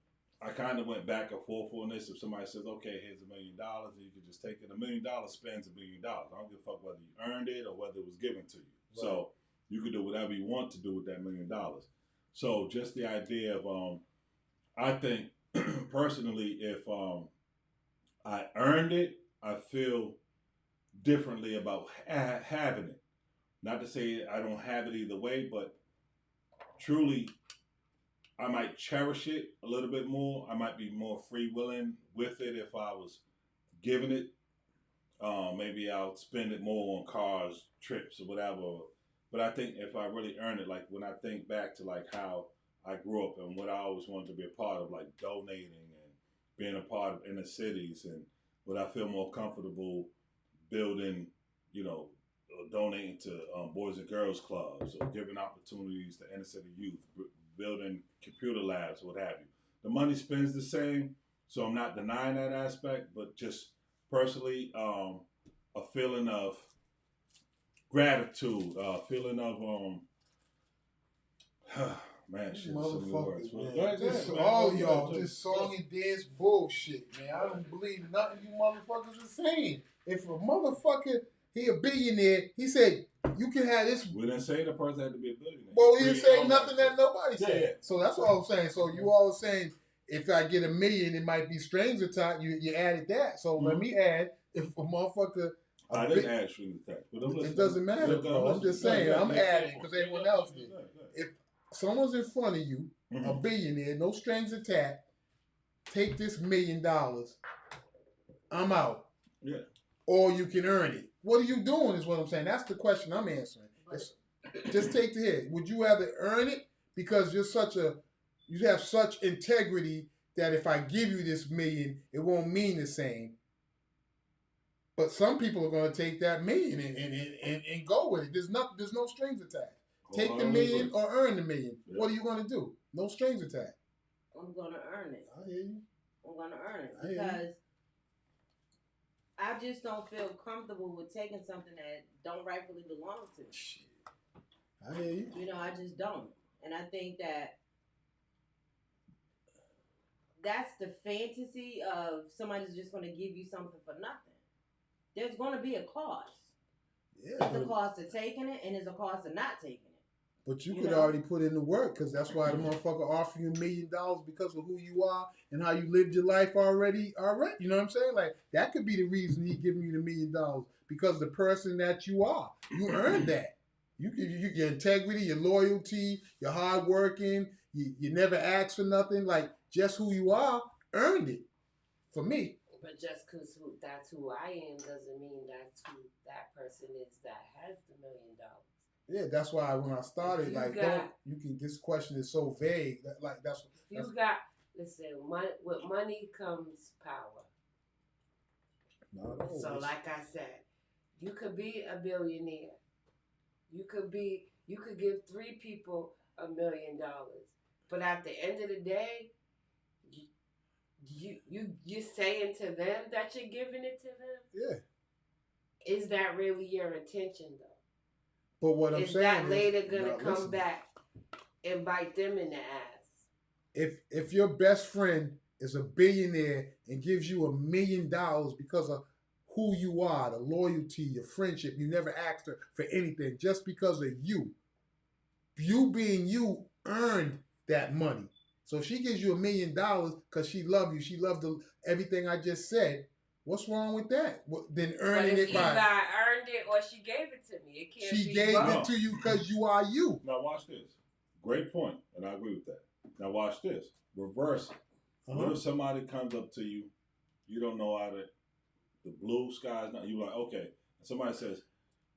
I kind of went back and forth on this. If somebody says, okay, here's $1 million, and you can just take it, $1 million spends $1 million. I don't give a fuck whether you earned it or whether it was given to you. Right. So you can do whatever you want to do with that $1 million. So just the idea of, I think personally, if I earned it, I feel differently about having it. Not to say I don't have it either way, but truly, I might cherish it a little bit more. I might be more free-willing with it if I was given it. Maybe I'll spend it more on cars, trips, or whatever. But I think if I really earn it, like when I think back to like how I grew up and what I always wanted to be a part of, like donating and being a part of inner cities, and what I feel more comfortable building, you know, donating to Boys and Girls Clubs or giving opportunities to inner city youth, building computer labs, what have you. The money spends the same, so I'm not denying that aspect, but just personally, a feeling of gratitude, a feeling of, man, shit, motherfuckers, man. All y'all, this song and dance bullshit, man. I don't believe nothing you motherfuckers are saying. If a motherfucker, he a billionaire, he said, you can have this. We didn't say the person had to be a billionaire. Well, he didn't say nothing that nobody said. Yeah. So that's all I'm saying. So you all are saying, if I get $1 million, it might be strings attached. You added that. So let me add, if a motherfucker. I didn't add strings attached. It doesn't matter, bro. I'm just saying, I'm adding because everyone else did. If someone's in front of you, a billionaire, no strings attached, take this $1 million, I'm out. Yeah. Or you can earn it. What are you doing is what I'm saying. That's the question I'm answering. Just take the hit. Would you rather earn it because you have such integrity that if I give you this $1 million, it won't mean the same. But some people are going to take that $1 million and go with it. There's no strings attached. Take the $1 million or earn the $1 million. Yeah. What are you going to do? No strings attached. I'm going to earn it. I hear you. I'm going to earn it because I just don't feel comfortable with taking something that don't rightfully belong to me. Shit. I hear you. You know, I just don't. And I think that's the fantasy of somebody's just going to give you something for nothing. There's going to be a cost. Yeah. There's a cost to taking it, and there's a cost to not taking it. But you could already put in the work, because that's why the motherfucker offer you $1 million because of who you are and how you lived your life already. You know what I'm saying? Like, that could be the reason he giving you the $1 million, because the person that you are. You earned that. Your integrity, your loyalty, your hard working, you never ask for nothing. Like, just who you are, earned it. For me. But just because that's who I am doesn't mean that's who that person is that has the $1 million. Yeah, that's why when I started, this question is so vague. Listen, with money comes power. So like I said, you could be a billionaire. You could give 3 people $1 million. But at the end of the day, you're saying to them that you're giving it to them? Yeah. Is that really your intention, though? But what I'm saying is... Is that later going to come back and bite them in the ass? If your best friend is a billionaire and gives you $1 million because of who you are, the loyalty, your friendship, you never asked her for anything, just because of you. You being you earned that money. So if she gives you $1 million because she loves you, she loves everything I just said, what's wrong with that? Then earning it by... Either I earned it or she gave it to me. It can't She gave it to you because you are you. Now watch this. Great point, and I agree with that. Now watch this. Reverse. What if somebody comes up to you, you don't know how to, the blue sky's not, you're like, okay. And somebody says,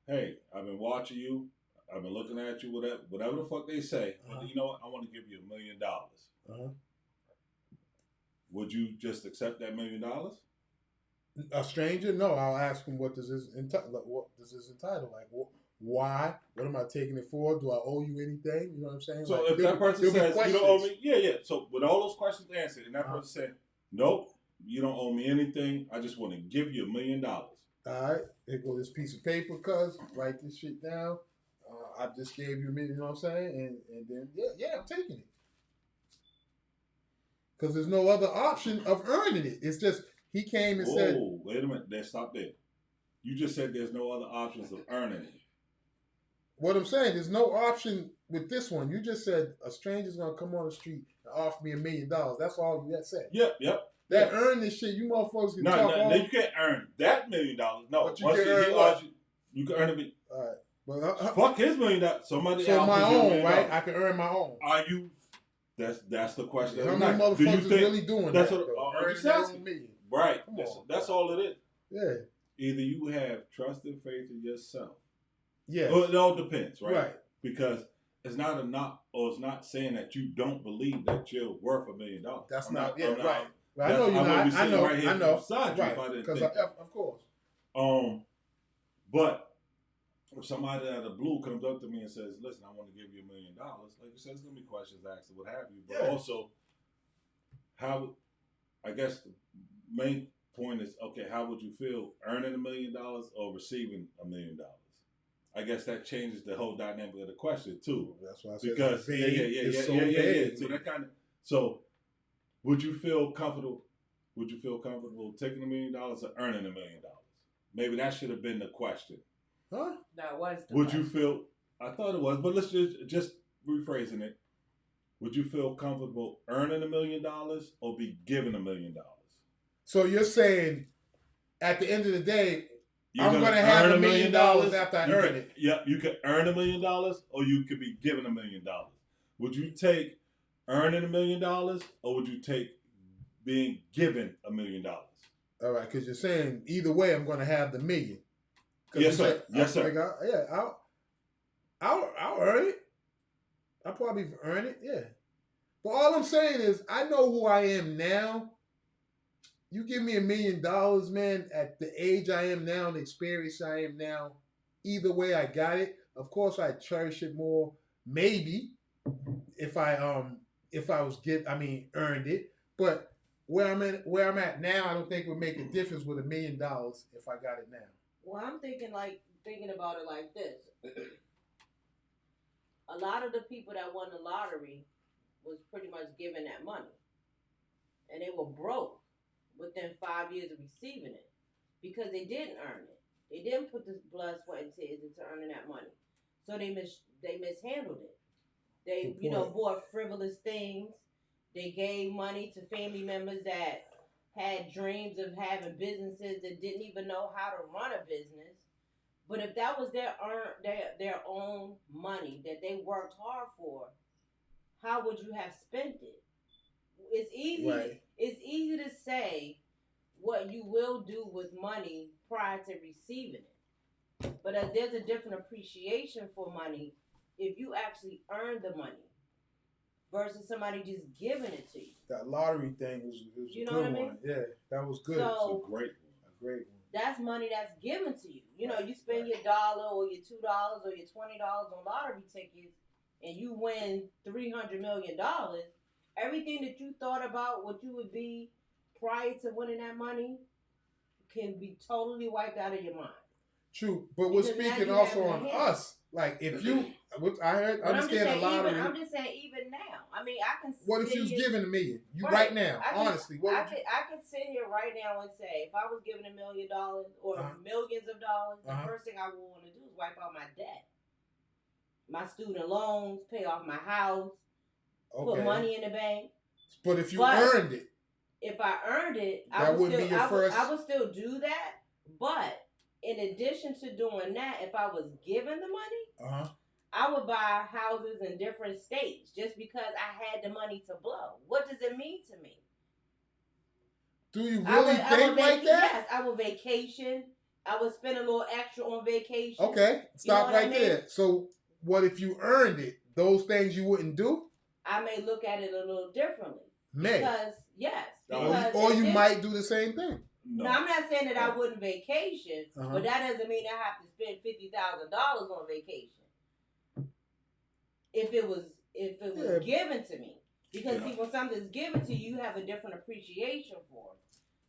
hey, I've been watching you, I've been looking at you, whatever the fuck they say, but you know what, I want to give you $1 million. Would you just accept that $1 million? A stranger? No, I'll ask him what does this entitle? What does this entitle? Like, why? What am I taking it for? Do I owe you anything? You know what I'm saying? So like, if that person says you don't owe me, yeah. So with all those questions answered, and that person said, nope, you don't owe me anything. I just want to give you $1 million. All right, here go this piece of paper, cuz write this shit down. I just gave you $1 million. You know what I'm saying? And then yeah, I'm taking it. Because there's no other option of earning it. It's just he came and said, "Oh, wait a minute, let's stop there. You just said there's no other options of earning it." What I'm saying, there's no option with this one. You just said a stranger's gonna come on the street and offer me $1 million. That's all you said. Yep. That earn this shit, you motherfuckers can talk all. No, you can't earn that $1 million. No, but you can earn what? You can earn a million. All right, but fuck his $1 million. Somebody so else. My own, right? I can earn my own. Are you? That's the question. How many motherfuckers really doing that's that? What I'm million. Right. That's all it is. Yeah. Either you have trust and faith in yourself. Yeah. Well, it all depends, right? Right. Because it's not it's not saying that you don't believe that you're worth $1 million. That's not right. I know you're not. I know. Right, because of course. But if somebody out of the blue comes up to me and says, "Listen, I want to give you $1 million," like you said, there's gonna be questions asked and what have you. But also, how? I guess the main point is, okay, how would you feel earning $1 million or receiving $1 million? I guess that changes the whole dynamic of the question too. That's why I said because yeah. So that kind of would you feel comfortable? Would you feel comfortable taking $1 million or earning $1 million? Maybe that should have been the question. Huh? That was the Would question. you feel? I thought it was, but let's just rephrasing it. Would you feel comfortable earning $1 million or be given $1 million? So you're saying, at the end of the day, I'm going to have $1 million after I earn it. Yep, you could earn $1 million or you could be given $1 million. Would you take earning $1 million or would you take being given $1 million? All right, because you're saying either way, I'm going to have the $1 million. Yes, sir. Yes, sir. Like, I'll earn it. I'll probably earn it. Yeah. But all I'm saying is, I know who I am now. You give me $1 million, man, at the age I am now and the experience I am now, either way I got it. Of course I cherish it more, maybe, if I earned it. But where I'm at now, I don't think it would make a difference with $1 million if I got it now. Well, I'm thinking about it like this. A lot of the people that won the lottery was pretty much given that money. And they were broke within 5 years of receiving it because they didn't earn it. They didn't put the blood, sweat, and tears into earning that money. So they mishandled it. They, bought frivolous things. They gave money to family members that had dreams of having businesses that didn't even know how to run a business. But if that was their own money that they worked hard for, how would you have spent it? It's easy. Right. It's easy to say what you will do with money prior to receiving it, but there's a different appreciation for money if you actually earn the money versus somebody just giving it to you. That lottery thing was a good one. Yeah, that was good. So, it's a great one. That's money that's given to you. You spend your $1 or your $2 or your $20 on lottery tickets, and you win $300 million. Everything that you thought about what you would be prior to winning that money can be totally wiped out of your mind. True, but we're speaking also on us. Like, if you, I understand the lottery. I'm just saying, even now. I mean, I can. What if you was given $1 million? Right now, honestly, I could sit here right now and say, if I was given $1 million or millions of dollars, the first thing I would want to do is wipe out my debt, my student loans, pay off my house. Okay. Put money in the bank. But if you earned it. If I earned it, I would still do that. But in addition to doing that, if I was given the money, I would buy houses in different states just because I had the money to blow. What does it mean to me? Do you really think like that? Yes, I would vacation. I would spend a little extra on vacation. Okay, stop right there. So, what if you earned it? Those things you wouldn't do? I may look at it a little differently. May. Because, yes. Or you might do the same thing. No, I'm not saying that I wouldn't vacation, but that doesn't mean I have to spend $50,000 on vacation. If it was given to me. Because see, when something's given to you, you have a different appreciation for it.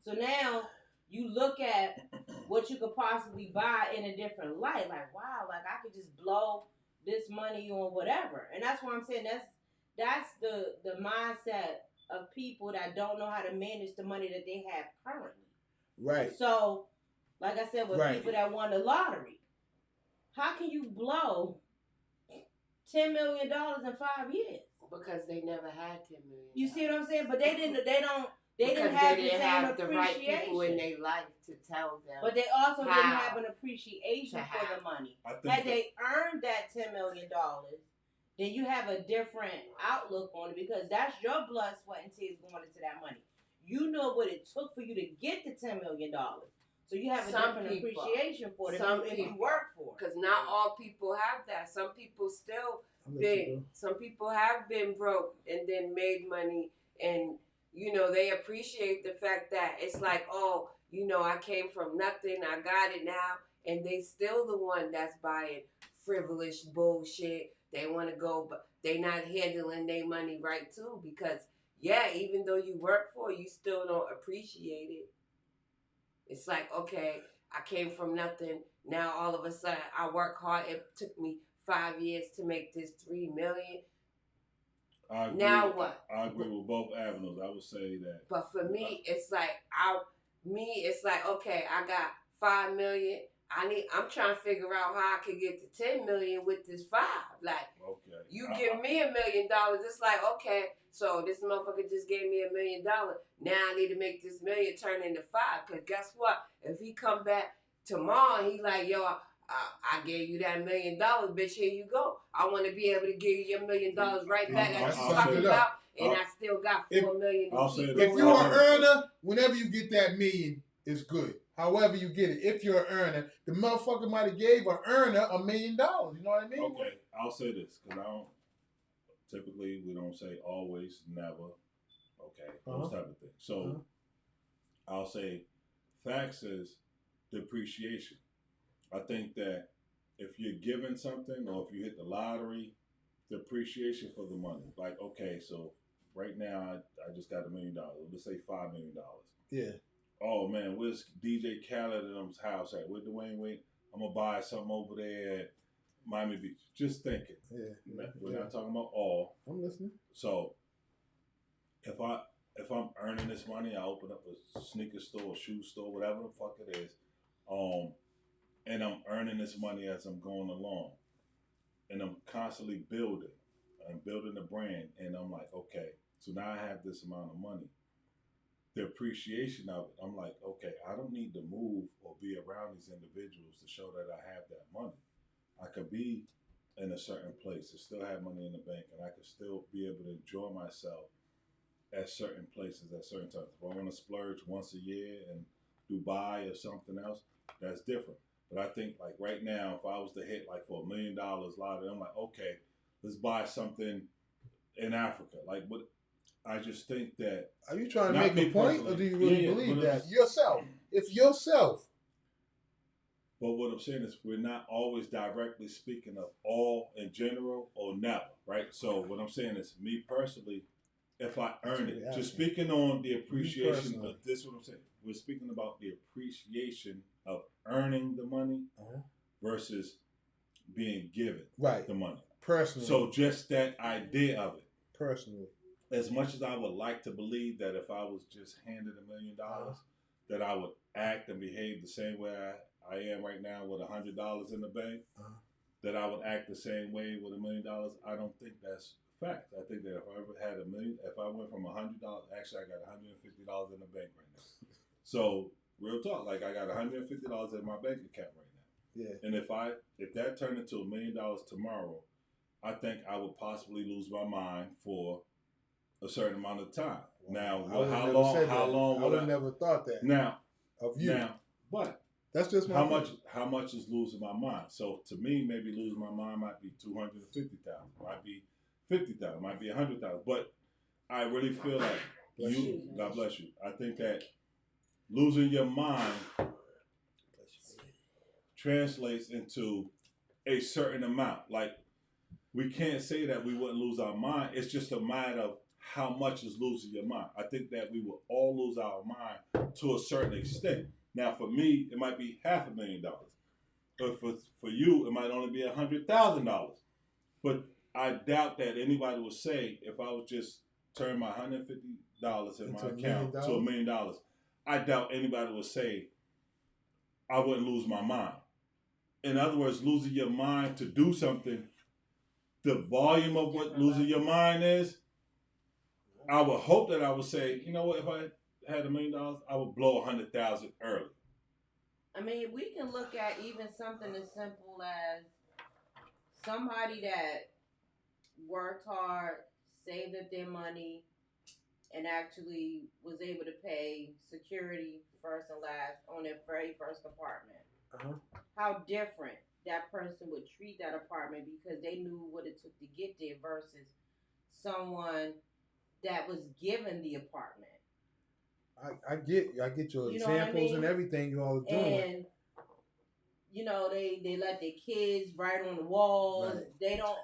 So now you look at what you could possibly buy in a different light. Like, wow, like I could just blow this money on whatever. And that's why I'm saying that's the mindset of people that don't know how to manage the money that they have currently. Right. So, like I said, with people that won the lottery, how can you blow $10 million in 5 years? Because they never had $10 million. You see what I'm saying? But they didn't have the right people in their life to tell them. But they also didn't have an appreciation for the money. Had they earned that $10 million, then you have a different outlook on it because that's your blood, sweat, and tears going into that money. You know what it took for you to get the $10 million. So you have a different appreciation for it if you work for it. Because not all people have that. Some people some people have been broke and then made money, and they appreciate the fact that it's like, oh, I came from nothing, I got it now, and they still the one that's buying frivolous bullshit. They want to go, but they not handling their money right too, because even though you work for it, you still don't appreciate it. It's like, okay, I came from nothing. Now all of a sudden I work hard. It took me 5 years to make this $3 million. What? I agree with both avenues. I would say that. But for me, it's like okay, I got $5 million. I'm trying to figure out how I can get to $10 million with this 5. Like, okay, you give me $1 million. It's like, okay, so this motherfucker just gave me $1 million. Now I need to make this million turn into 5. Cause guess what? If he come back tomorrow, he like, yo, I gave you that $1 million, bitch. Here you go. I want to be able to give you your $1 million right back. As you talking about, and I still got $4 million. If you're an earner, whenever you get that million, it's good. However you get it, if you're an earner, the motherfucker might have gave an earner $1 million. You know what I mean? Okay, I'll say this because we don't say always, never. Okay, those type of things. So I'll say facts is depreciation. I think that if you're given something or if you hit the lottery, the appreciation for the money. Like, okay, so right now I just got $1 million. Let's say $5 million. Yeah. Oh man, where's DJ Khaled and them's house at? Where Dwayne Wade? I'm gonna buy something over there at Miami Beach. Just thinking. Yeah. We're not talking about all. I'm listening. So if I'm earning this money, I open up a sneaker store, a shoe store, whatever the fuck it is. And I'm earning this money as I'm going along. And I'm constantly building. I'm building a brand. And I'm like, okay, so now I have this amount of money. The appreciation of it, I'm like, okay, I don't need to move or be around these individuals to show that I have that money. I could be in a certain place and still have money in the bank, and I could still be able to enjoy myself at certain places at certain times. If I want to splurge once a year in Dubai or something else, that's different. But I think like right now, if I was to hit like for $1 million lottery, I'm like, okay, let's buy something in Africa. Like, what? I just think that. Are you trying to make a point, or do you really believe that yourself? If yourself. But what I'm saying is, we're not always directly speaking of all in general or never, right? So what I'm saying is, me personally, if I earn it, just speaking on the appreciation of this, is what I'm saying. We're speaking about the appreciation of earning the money versus being given the money. Personally. So just that idea of it. Personally. As much as I would like to believe that if I was just handed $1 million, that I would act and behave the same way I am right now with $100 in the bank, that I would act the same way with $1 million. I don't think that's fact. I think that if I ever had $1 million, if I went from $100, actually I got $150 in the bank right now. So real talk, like I got $150 in my bank account right now. Yeah. And if that turned into $1 million tomorrow, I think I would possibly lose my mind for a certain amount of time. Now, how long would have never thought that. Now, of you. Now, but that's just my how much is losing my mind? So to me, maybe losing my mind might be 250,000, might be 50,000, might be 100,000. But I really feel like God bless you. I think that losing your mind translates into a certain amount. Like, we can't say that we wouldn't lose our mind. It's just a matter of how much is losing your mind. I think that we will all lose our mind to a certain extent. Now, for me, it might be $500,000. But for you, it might only be $100,000. But I doubt that anybody would say, if I was just turn my $150 in my account to $1 million, I doubt anybody would say I wouldn't lose my mind. In other words, losing your mind to do something, the volume of what losing your mind is, I would hope that I would say, you know what, if I had $1 million, I would blow 100,000 early. I mean, we can look at even something as simple as somebody that worked hard, saved up their money, and actually was able to pay security first and last on their very first apartment. Uh-huh. How different that person would treat that apartment because they knew what it took to get there versus someone that was given the apartment. I get your examples and everything you all are doing. And they let their kids write on the walls. Right. They don't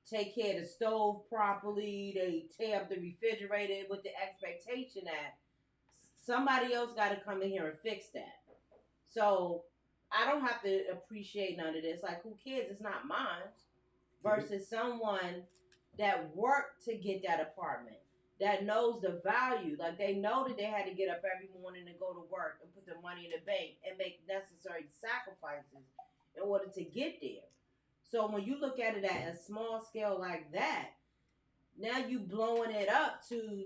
take care of the stove properly. They tear up the refrigerator with the expectation that somebody else got to come in here and fix that. So I don't have to appreciate none of this. Like, who cares? It's not mine. Versus someone that worked to get that apartment, that knows the value. Like, they know that they had to get up every morning and go to work and put the money in the bank and make necessary sacrifices in order to get there. So when you look at it at a small scale like that, now you blowing it up to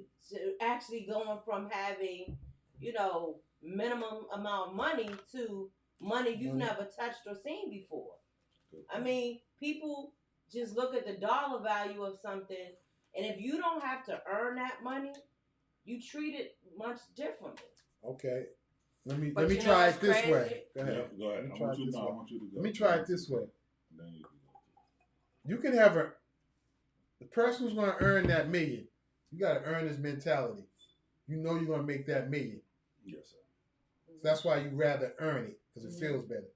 actually going from having, minimum amount of money to money you've never touched or seen before. I mean, people just look at the dollar value of something, and if you don't have to earn that money, you treat it much differently. Okay. Let me try it this way. Go ahead. Yeah, go ahead. I want you to go. Let me try it this way. You can have the person who's going to earn that $1 million. You got to earn his mentality. You know you're going to make that $1 million. Yes, sir. So that's why you rather earn it because it feels better.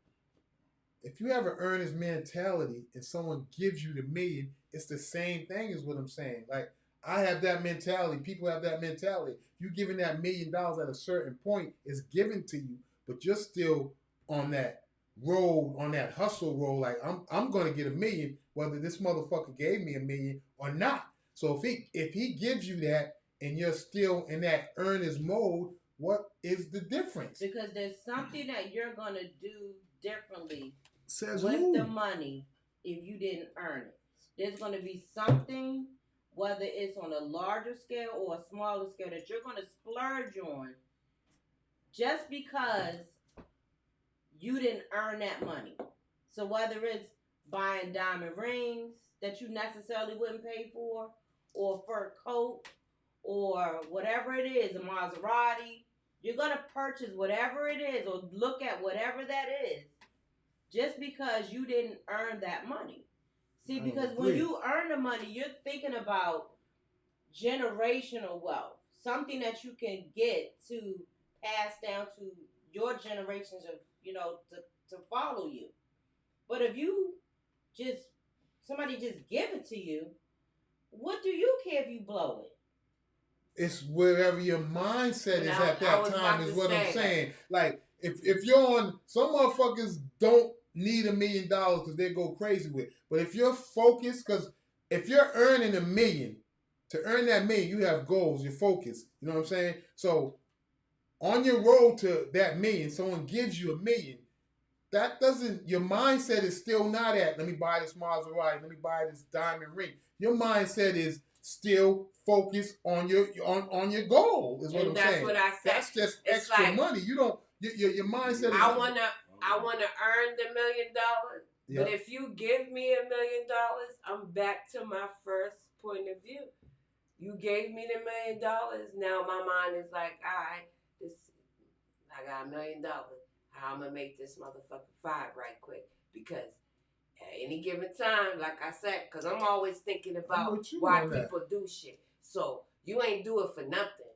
If you have an earner's mentality and someone gives you the $1 million, it's the same thing as what I'm saying. Like, I have that mentality. People have that mentality. You giving that $1 million at a certain point is given to you, but you're still on that road, on that hustle road. Like, I'm going to get $1 million, whether this motherfucker gave me $1 million or not. So if he gives you that and you're still in that earner's mode, what is the difference? Because there's something that you're going to do differently with the money if you didn't earn it. There's going to be something, whether it's on a larger scale or a smaller scale, that you're going to splurge on just because you didn't earn that money. So whether it's buying diamond rings that you necessarily wouldn't pay for, or a fur coat, or whatever it is, a Maserati, you're going to purchase whatever it is or look at whatever that is just because you didn't earn that money. See, because when you earn the money, you're thinking about generational wealth, something that you can get to pass down to your generations of, to follow you. But if somebody just give it to you, what do you care if you blow it? It's wherever your mindset is at that time is what I'm saying. Like, if you're on, some motherfuckers don't need $1 million because they go crazy with it. But if you're focused, because if you're earning $1 million, to earn that $1 million, you have goals, you're focused. You know what I'm saying? So on your road to that $1 million, someone gives you $1 million. That doesn't, your mindset is still not at, let me buy this Maserati, let me buy this diamond ring. Your mindset is still focused on your goal, is what I'm saying. And that's what I said. That's just it's extra money. You don't, your mindset is. I wanna earn the $1 million. But if you give me $1 million, I'm back to my first point of view. You gave me the $1 million. Now my mind is like, all right, I got $1 million. How I'm gonna make this motherfucker 5 right quick? Because at any given time, like I said, because I'm always thinking about why people do shit. So you ain't do it for nothing.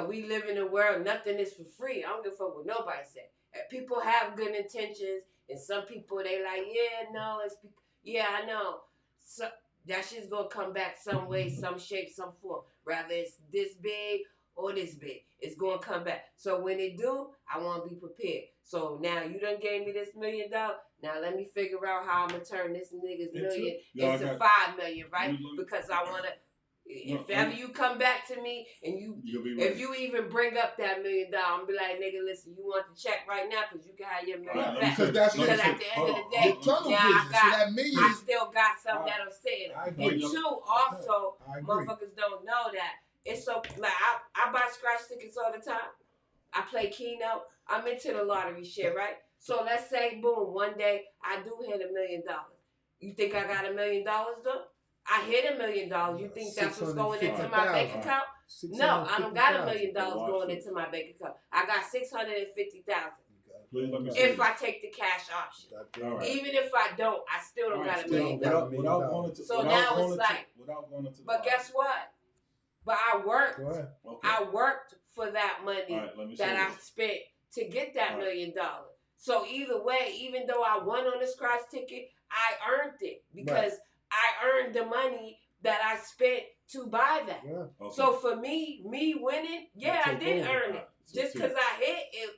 We live in a world, nothing is for free. I don't give a fuck what nobody say. People have good intentions, and some people, they like, I know. So that shit's gonna come back some way, some shape, some form. Rather it's this big or this big. It's gonna come back. So when it do, I wanna be prepared. So now you done gave me this $1 million. Now let me figure out how I'm gonna turn this nigga's million into 5 million, right? Because I wanna. If ever you come back to me and if you even bring up that $1 million, I'm be like, nigga, listen, you want the check right now because you can have your $1 million back. Because at the end of the day, I still got something that I'm saying. And two, also, motherfuckers don't know that it's so like I buy scratch tickets all the time. I play Keno. I'm into the lottery shit, right? So let's say, boom, one day I do hit $1 million. You think I got $1 million though? I hit $1 million. You think that's what's going into my bank account? No, I don't got $1 million going into my bank account. I got $650,000. If I take the cash option, even if I don't, I still don't got $1 million. So now it's like, but guess what? But I worked. I worked for that money that I spent to get that $1 million. So either way, even though I won on the scratch ticket, I earned it because I earned the money that I spent to buy that. Yeah. Okay. So for me winning, I did earn it. Just because I hit it,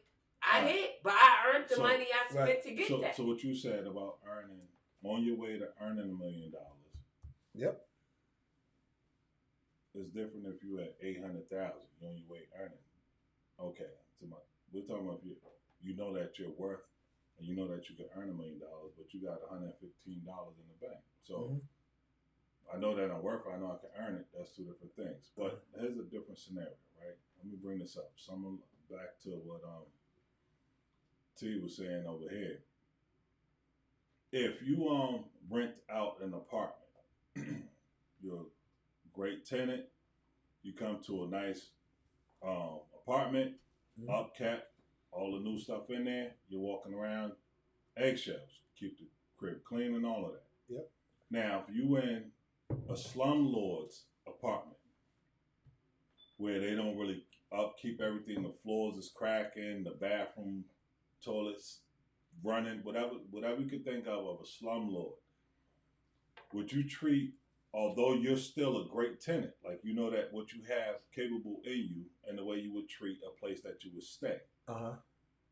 hit, but I earned the money I spent to get that. So what you said about earning, on your way to earning $1 million. Yep. It's different if you at 800,000. You're on your way earning. Okay. We're talking about you know that you're worth, and you know that you can earn $1 million, but you got $115 in the bank. So I know that I'm worth it. I know I can earn it. That's two different things. But here's a different scenario, right? Let me bring this up. Back to what T was saying over here. If you rent out an apartment, you're a great tenant. You come to a nice apartment, upkept, all the new stuff in there. You're walking around eggshells, keep the crib clean and all of that. Yep. Now, if you in a slumlord's apartment where they don't really upkeep everything, the floors is cracking, the bathroom, toilets running, whatever you could think of a slumlord, would you treat, although you're still a great tenant, like you know that what you have capable in you and the way you would treat a place that you would stay.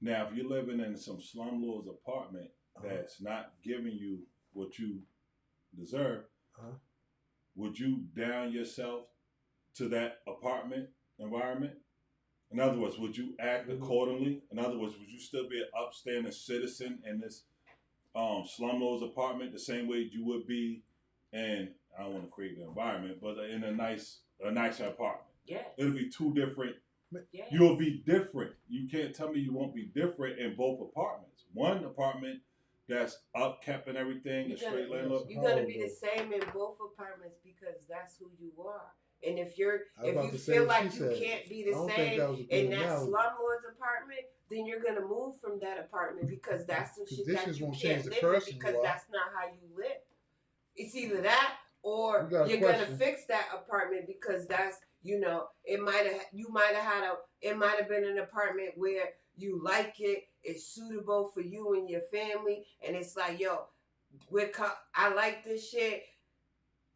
Now, if you're living in some slumlord's apartment that's not giving you what you deserve, would you down yourself to that apartment environment? In other words, would you act accordingly? In other words, would you still be an upstanding citizen in this slumlord's apartment the same way you would be in, I don't want to create the environment, but in a nicer apartment? Yeah. It'll be two different. Yes. You'll be different. You can't tell me you won't be different in both apartments. One apartment that's upkept and everything, a straight landlord. You're gonna be the same in both apartments because that's who you are. And if you feel like you can't be the same in that slumlord's apartment, then you're gonna move from that apartment because that's some shit that you can't live in because that's not how you live. It's either that or you're gonna fix that apartment because that's, it might have been an apartment where you like it, it's suitable for you and your family, and it's like, I like this shit.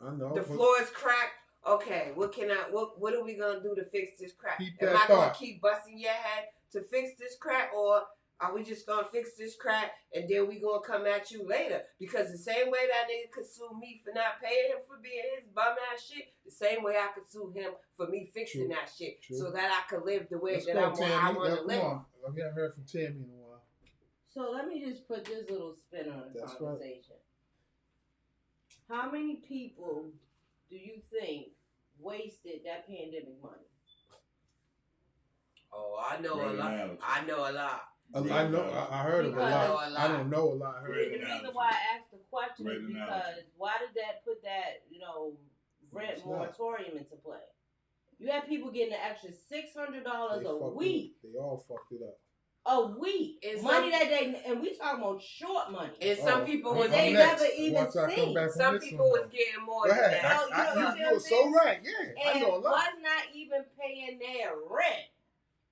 I know. The floor is cracked. Okay, what are we gonna do to fix this crack? Am I gonna keep busting your head to fix this crack, or are we just gonna fix this crack and then we gonna come at you later? Because the same way that nigga could sue me for not paying him for being his bum ass shit, the same way I could sue him for me fixing that shit, so that I could live the way that I want to live. I haven't heard from Tammy in a while. So let me just put this little spin on the conversation. Right. How many people do you think wasted that pandemic money? Oh, I know a lot. I know a lot. I know. I heard of a lot. I don't know a lot. The reason why I asked the question is because why did that put that rent moratorium into play? You had people getting an extra $600 a week. They all fucked it up. A week, money that they, and we talking about short money. And some people was they never even seen. Some people was getting more than that. You were so right. Yeah, and I know a lot. Was not even paying their rent.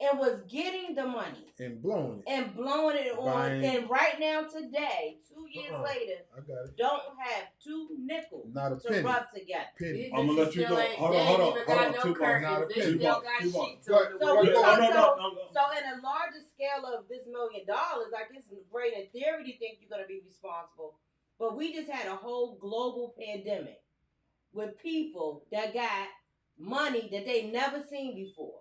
And was getting the money. And blowing it. On. And right now, today, 2 years later, don't have 2 nickels to rub together. Penny. I'm going to let you go. Hold on. No curtains. They still got sheets So in a larger scale of this $1 million, like it's great in theory to think you're going to be responsible. But we just had a whole global pandemic with people that got money that they never seen before.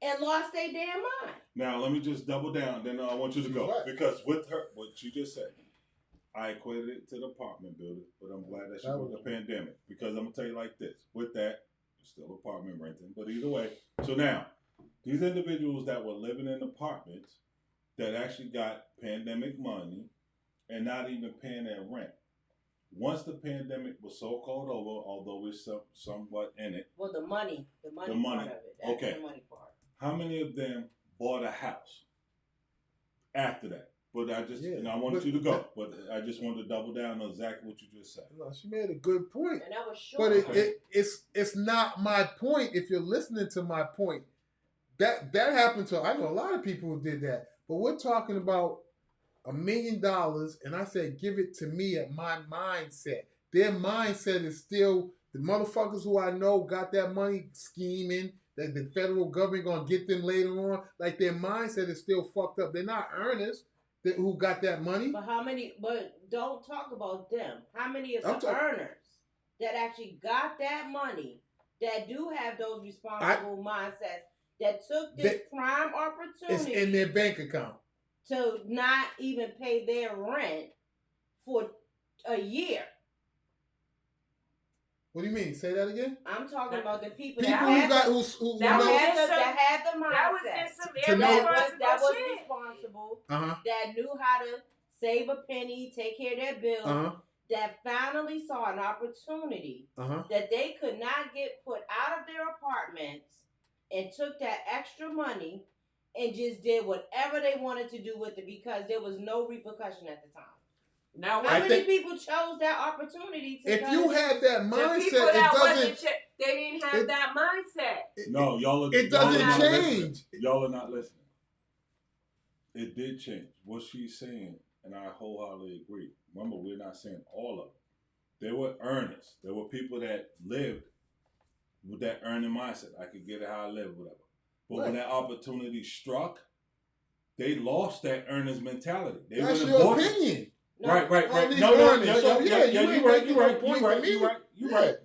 And lost their damn mind. Now, let me just double down. Then I want you to go. Because with her, what she just said, I equated it to the apartment building, but I'm glad that she was the pandemic. Because I'm going to tell you like this. With that, you're still apartment renting. But either way. So now, these individuals that were living in apartments that actually got pandemic money and not even paying their rent. Once the pandemic was so-called over, although we're somewhat in it. Well, the money part of it. That's the money part. How many of them bought a house after that? But I wanted you to go. But I just wanted to double down on exactly what you just said. No, she made a good point. And that was short. But it's not my point. If you're listening to my point, that happened to, I know a lot of people who did that. But we're talking about $1 million, and I said, give it to me at my mindset. Their mindset is still, the motherfuckers who I know got that money scheming, that the federal government gonna get them later on. Like, their mindset is still fucked up. They're not earners who got that money. But don't talk about them. How many of the earners that actually got that money, that do have those responsible mindsets, that took this prime opportunity. It's in their bank account. To not even pay their rent for a year. What do you mean? Say that again? I'm talking about the people that had the mindset. That was responsible. That knew how to save a penny, take care of their bills. That finally saw an opportunity that they could not get put out of their apartments and took that extra money and just did whatever they wanted to do with it because there was no repercussion at the time. Now, how many people chose that opportunity to if you had that mindset, they didn't have that mindset. No, y'all are, it doesn't change. Y'all are not listening. It did change. What she's saying, and I wholeheartedly agree. Remember, we're not saying all of them. There were earners. There were people that lived with that earning mindset. I could get it how I live, whatever. But when that opportunity struck, they lost that earner's mentality. That's your opinion. No. Right. No, you're right.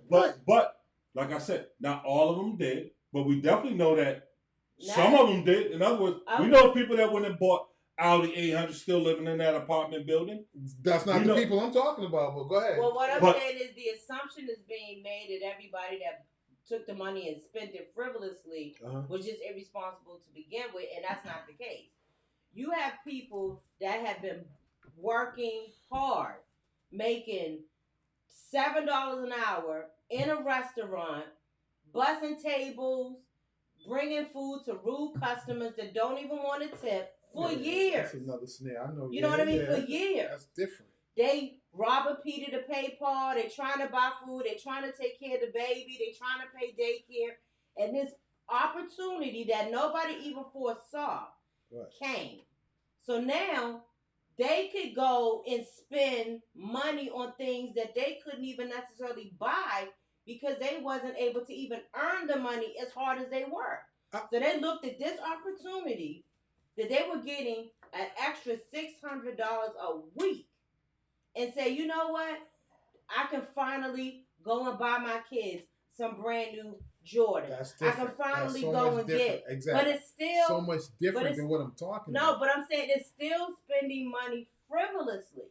But like I said, not all of them did, but we definitely know that some of them did. In other words, we know people that went and bought Audi 800 still living in that apartment building. That's not the people I'm talking about, but go ahead. Well, what I'm saying is the assumption is being made that everybody that took the money and spent it frivolously was just irresponsible to begin with, and that's not the case. You have people that have been working hard, making $7 an hour in a restaurant, bussing tables, bringing food to rude customers that don't even want to tip for years. That's another snare. I know. You know what I mean? For years. That's different. They robbing Peter to pay Paul. They're trying to buy food. They're trying to take care of the baby. They're trying to pay daycare. And this opportunity that nobody even foresaw came. So now they could go and spend money on things that they couldn't even necessarily buy because they wasn't able to even earn the money as hard as they worked. So they looked at this opportunity that they were getting an extra $600 a week and say, you know what? I can finally go and buy my kids some brand new Jordans. I can finally go and get. Exactly. But it's still so much different than what I'm talking about. No, but I'm saying it's still spending money frivolously.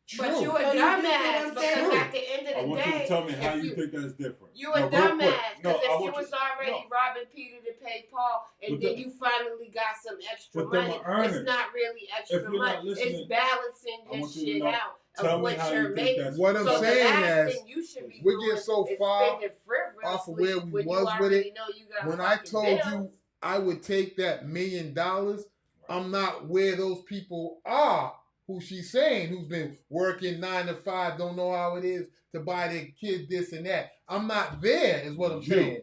True. But you a dumbass because at the end of the day, I want you to tell me how you think that's different. You a dumbass because if you was already robbing Peter to pay Paul, and then you finally got some extra money, it's not really extra money. It's balancing your shit out of what you're making. What I'm saying is, we're getting so far off of where we was with it. When I told you I would take that $1 million, I'm not where those people are. Who she's saying, who's been working 9 to 5, don't know how it is to buy their kid this and that. I'm not there, is what I'm saying.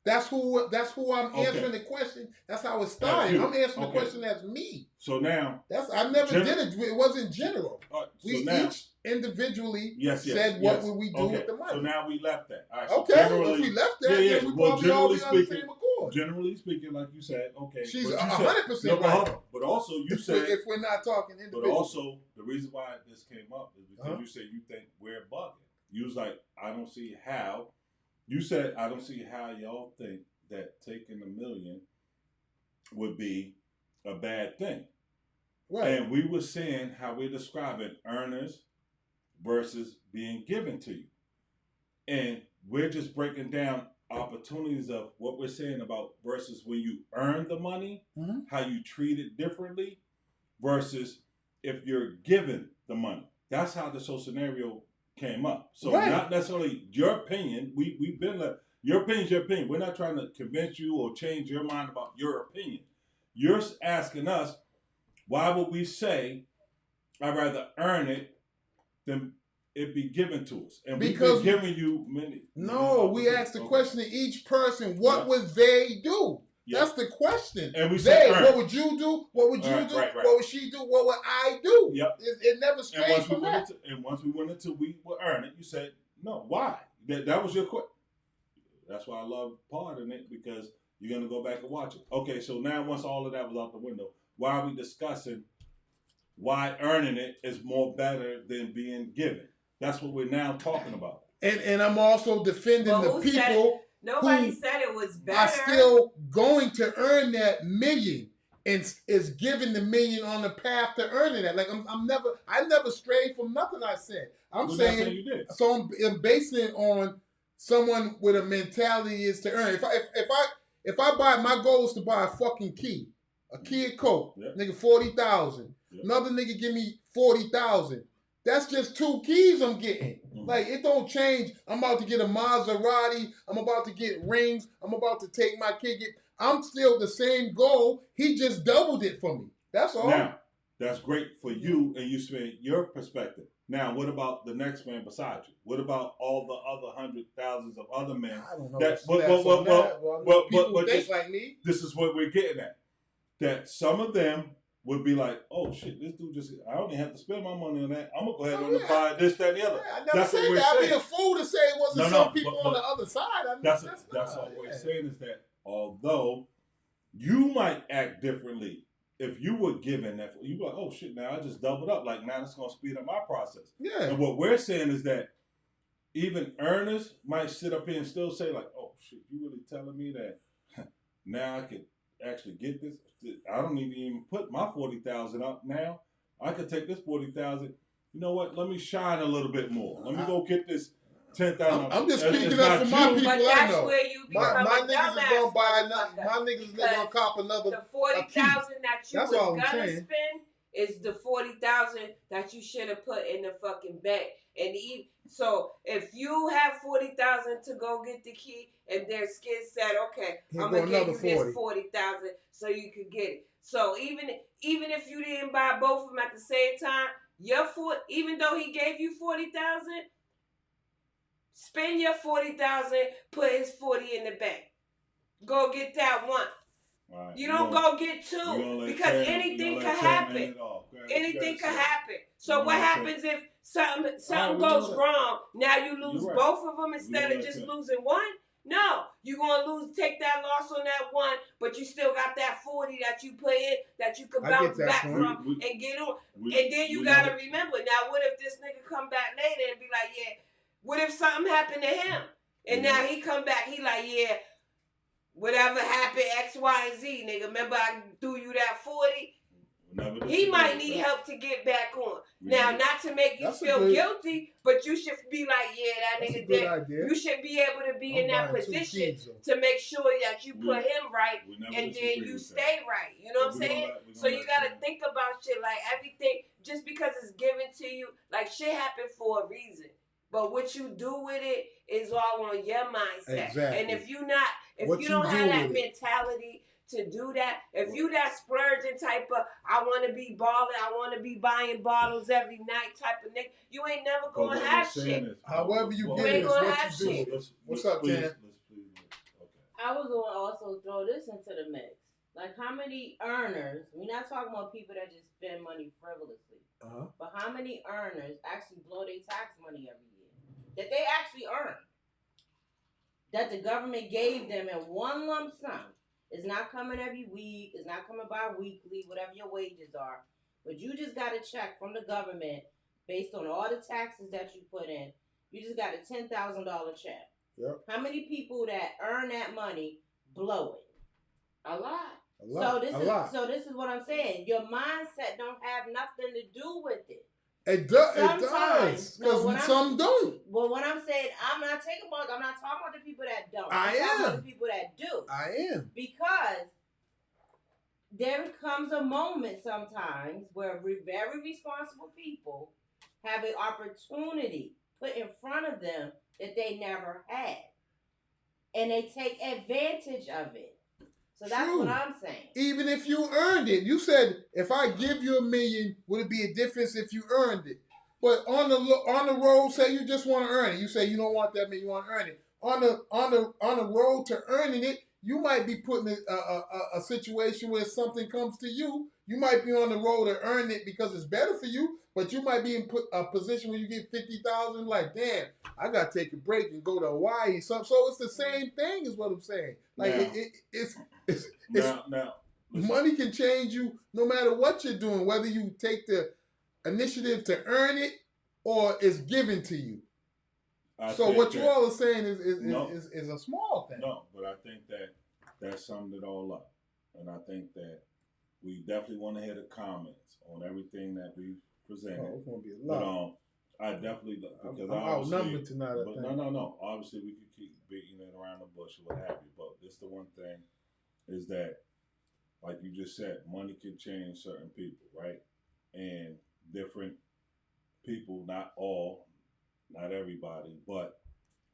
That's who I'm answering the question. That's how it started. I'm answering the question as me. So now, I never did it. It wasn't general. We each individually said what would we do with the money. So now we left that. All right, so if we left that, then we probably all be on the same accord. Generally speaking, like you said, she's 100% right. But also you said, if we're not talking individually. But also the reason why this came up is because you said you think we're bugging. You was like, I don't see how. You said I don't see how y'all think that taking $1 million would be a bad thing. Right. And we were saying how we're describing earners versus being given to you. And we're just breaking down opportunities of what we're saying about versus when you earn the money, how you treat it differently versus if you're given the money. That's how this whole scenario came up. So not necessarily your opinion. We've been like, your opinion's your opinion. We're not trying to convince you or change your mind about your opinion. You're asking us, why would we say I'd rather earn it than it be given to us? And because we've been giving you many. No, we asked the question to each person, what would they do? That's the question. And we said, what would you do? What would you do? What would she do? What would I do? Yep. It never strayed from that. And once we went into we will earn it, you said, no, why? That was your question. That's why I love parting it, because you're going to go back and watch it. Okay, so now once all of that was out the window, why are we discussing why earning it is more better than being given? That's what we're now talking about. And I'm also defending the people. Nobody said it was better. Are still going to earn that $1 million and is given the $1 million on the path to earning that. Like I never strayed from nothing I said. I'm saying you did. So I'm basing it on someone with a mentality is to earn. If I buy, my goal is to buy a fucking key, a Kia Coke, nigga, $40,000. Another nigga give me $40,000. That's just 2 keys I'm getting. Like, it don't change. I'm about to get a Maserati. I'm about to get rings. I'm about to take my kid. I'm still the same goal. He just doubled it for me. That's all. Now, that's great for you, and you spend your perspective. Now, what about the next man beside you? What about all the other hundred thousands of other men? I don't know. But think like me. This is what we're getting at. That some of them would be like, oh shit, this dude I don't even have to spend my money on that. I'm gonna go ahead and buy this, that, and the other. I never said that. I'd be a fool to say it wasn't some people on the other side. That's all we're saying is that although you might act differently if you were given that, you'd be like, oh shit, now I just doubled up. Like, now that's gonna speed up my process. Yeah. And what we're saying is that even earners might sit up here and still say like, oh shit, you really telling me that now I could actually get this? I don't need to even put my 40,000 up now. I could take this 40,000. You know what? Let me shine a little bit more. Let me go get this 10,000. I'm just speaking up for my people. But that's where you become my a niggas is gonna buy another. My niggas is gonna cop another. The 40,000 that you was gonna spend is the 40,000 that you should have put in the fucking bank. And so if you have 40,000 to go get the key, and their skid said, okay, I'm gonna give you this 40,000 so you could get it. So even if you didn't buy both of them at the same time, even though he gave you 40,000, spend your 40,000, put his 40 in the bank. Go get that one. Right. You don't go get 2 because anything could happen. Anything could happen. So what happens if something goes wrong? Now you lose both of them instead of just losing one? No, you're gonna take that loss on that one, but you still got that 40 that you put in that you could bounce back from and get on. And then you gotta remember, now what if this nigga come back later and be like, yeah, what if something happened to him? And now he come back, he like, yeah, whatever happened, X, Y, and Z, nigga. Remember I threw you that 40? He might need help to get back on. Now, not to make you feel guilty, but you should be like, yeah, that nigga dead. You should be able to be in that position to make sure that you put him right and then you stay right. You know what I'm saying? So you got to think about shit like everything, just because it's given to you, like shit happened for a reason. But what you do with it is all on your mindset. Exactly. And if you don't have that mentality to do that, if you that splurging type of, I want to be balling, I want to be buying bottles every night type of nigga, you ain't never gonna have shit. However you get it is what you do. What's up, Tan? I was going to also throw this into the mix. Like, how many earners, we're not talking about people that just spend money frivolously, but how many earners actually blow their tax money every year that they actually earn, that the government gave them in one lump sum? It's not coming every week. It's not coming bi-weekly, whatever your wages are. But you just got a check from the government based on all the taxes that you put in. You just got a $10,000 check. Yep. How many people that earn that money blow it? A lot. So this is what I'm saying. Your mindset don't have nothing to do with it. It does. Because some don't. Well, when I'm saying, I'm not talking about the people that don't. I'm talking about the people that do. I am. Because there comes a moment sometimes where very responsible people have an opportunity put in front of them that they never had. And they take advantage of it. So that's what I'm saying. Even if you earned it. You said, if I give you $1 million, would it be a difference if you earned it? But on the road, say you just want to earn it. You say you don't want that $1 million, you want to earn it. On the road to earning it, you might be put in a situation where something comes to you. You might be on the road to earn it because it's better for you, but you might be in a position where you get $50,000. Like, damn, I got to take a break and go to Hawaii. So it's the same thing, is what I'm saying. Like now, money can change you no matter what you're doing, whether you take the initiative to earn it or it's given to you. So what you all are saying is a small thing. No, but I think that summed it all up. And I think that we definitely want to hear the comments on everything that we presented. Oh, it's going to be a lot. But I definitely, because I'm outnumbered tonight, I think. No. Obviously, we could keep beating it around the bush or what have you. But this the one thing is that, like you just said, money can change certain people, right? And different people, not all, not everybody, but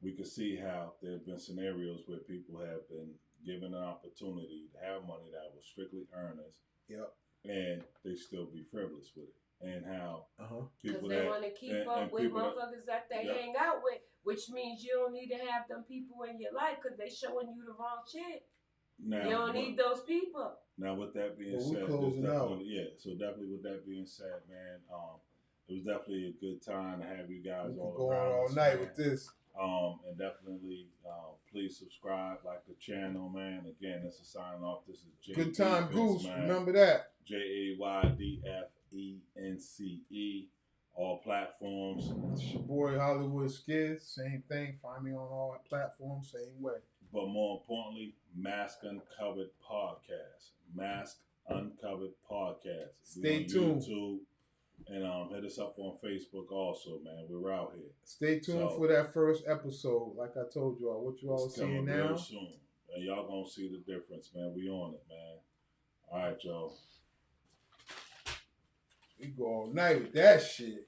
we can see how there have been scenarios where people have been given an opportunity to have money that was strictly earners, and they still be frivolous with it. And how people because they want to keep up with motherfuckers that they hang out with, which means you don't need to have them people in your life because they showing you the wrong shit. Now, you don't need those people. Now, with that being said, so definitely with that being said, man, it was definitely a good time to have you guys all around. All night with this. And definitely, please subscribe, like the channel, man. Again, this is signing off. This is J. Good time, Goose. Man. Remember that. JAYDFENCE. All platforms. It's your boy Hollywood Skids. Same thing. Find me on all platforms. Same way. But more importantly, Mask Uncovered Podcast. Mask Uncovered Podcast. Stay tuned. YouTube, and hit us up on Facebook also, man. We're out here. Stay tuned for that first episode. Like I told y'all, what you all seeing now. Real soon. And y'all gonna see the difference, man. We on it, man. All right, y'all. We go all night with that shit.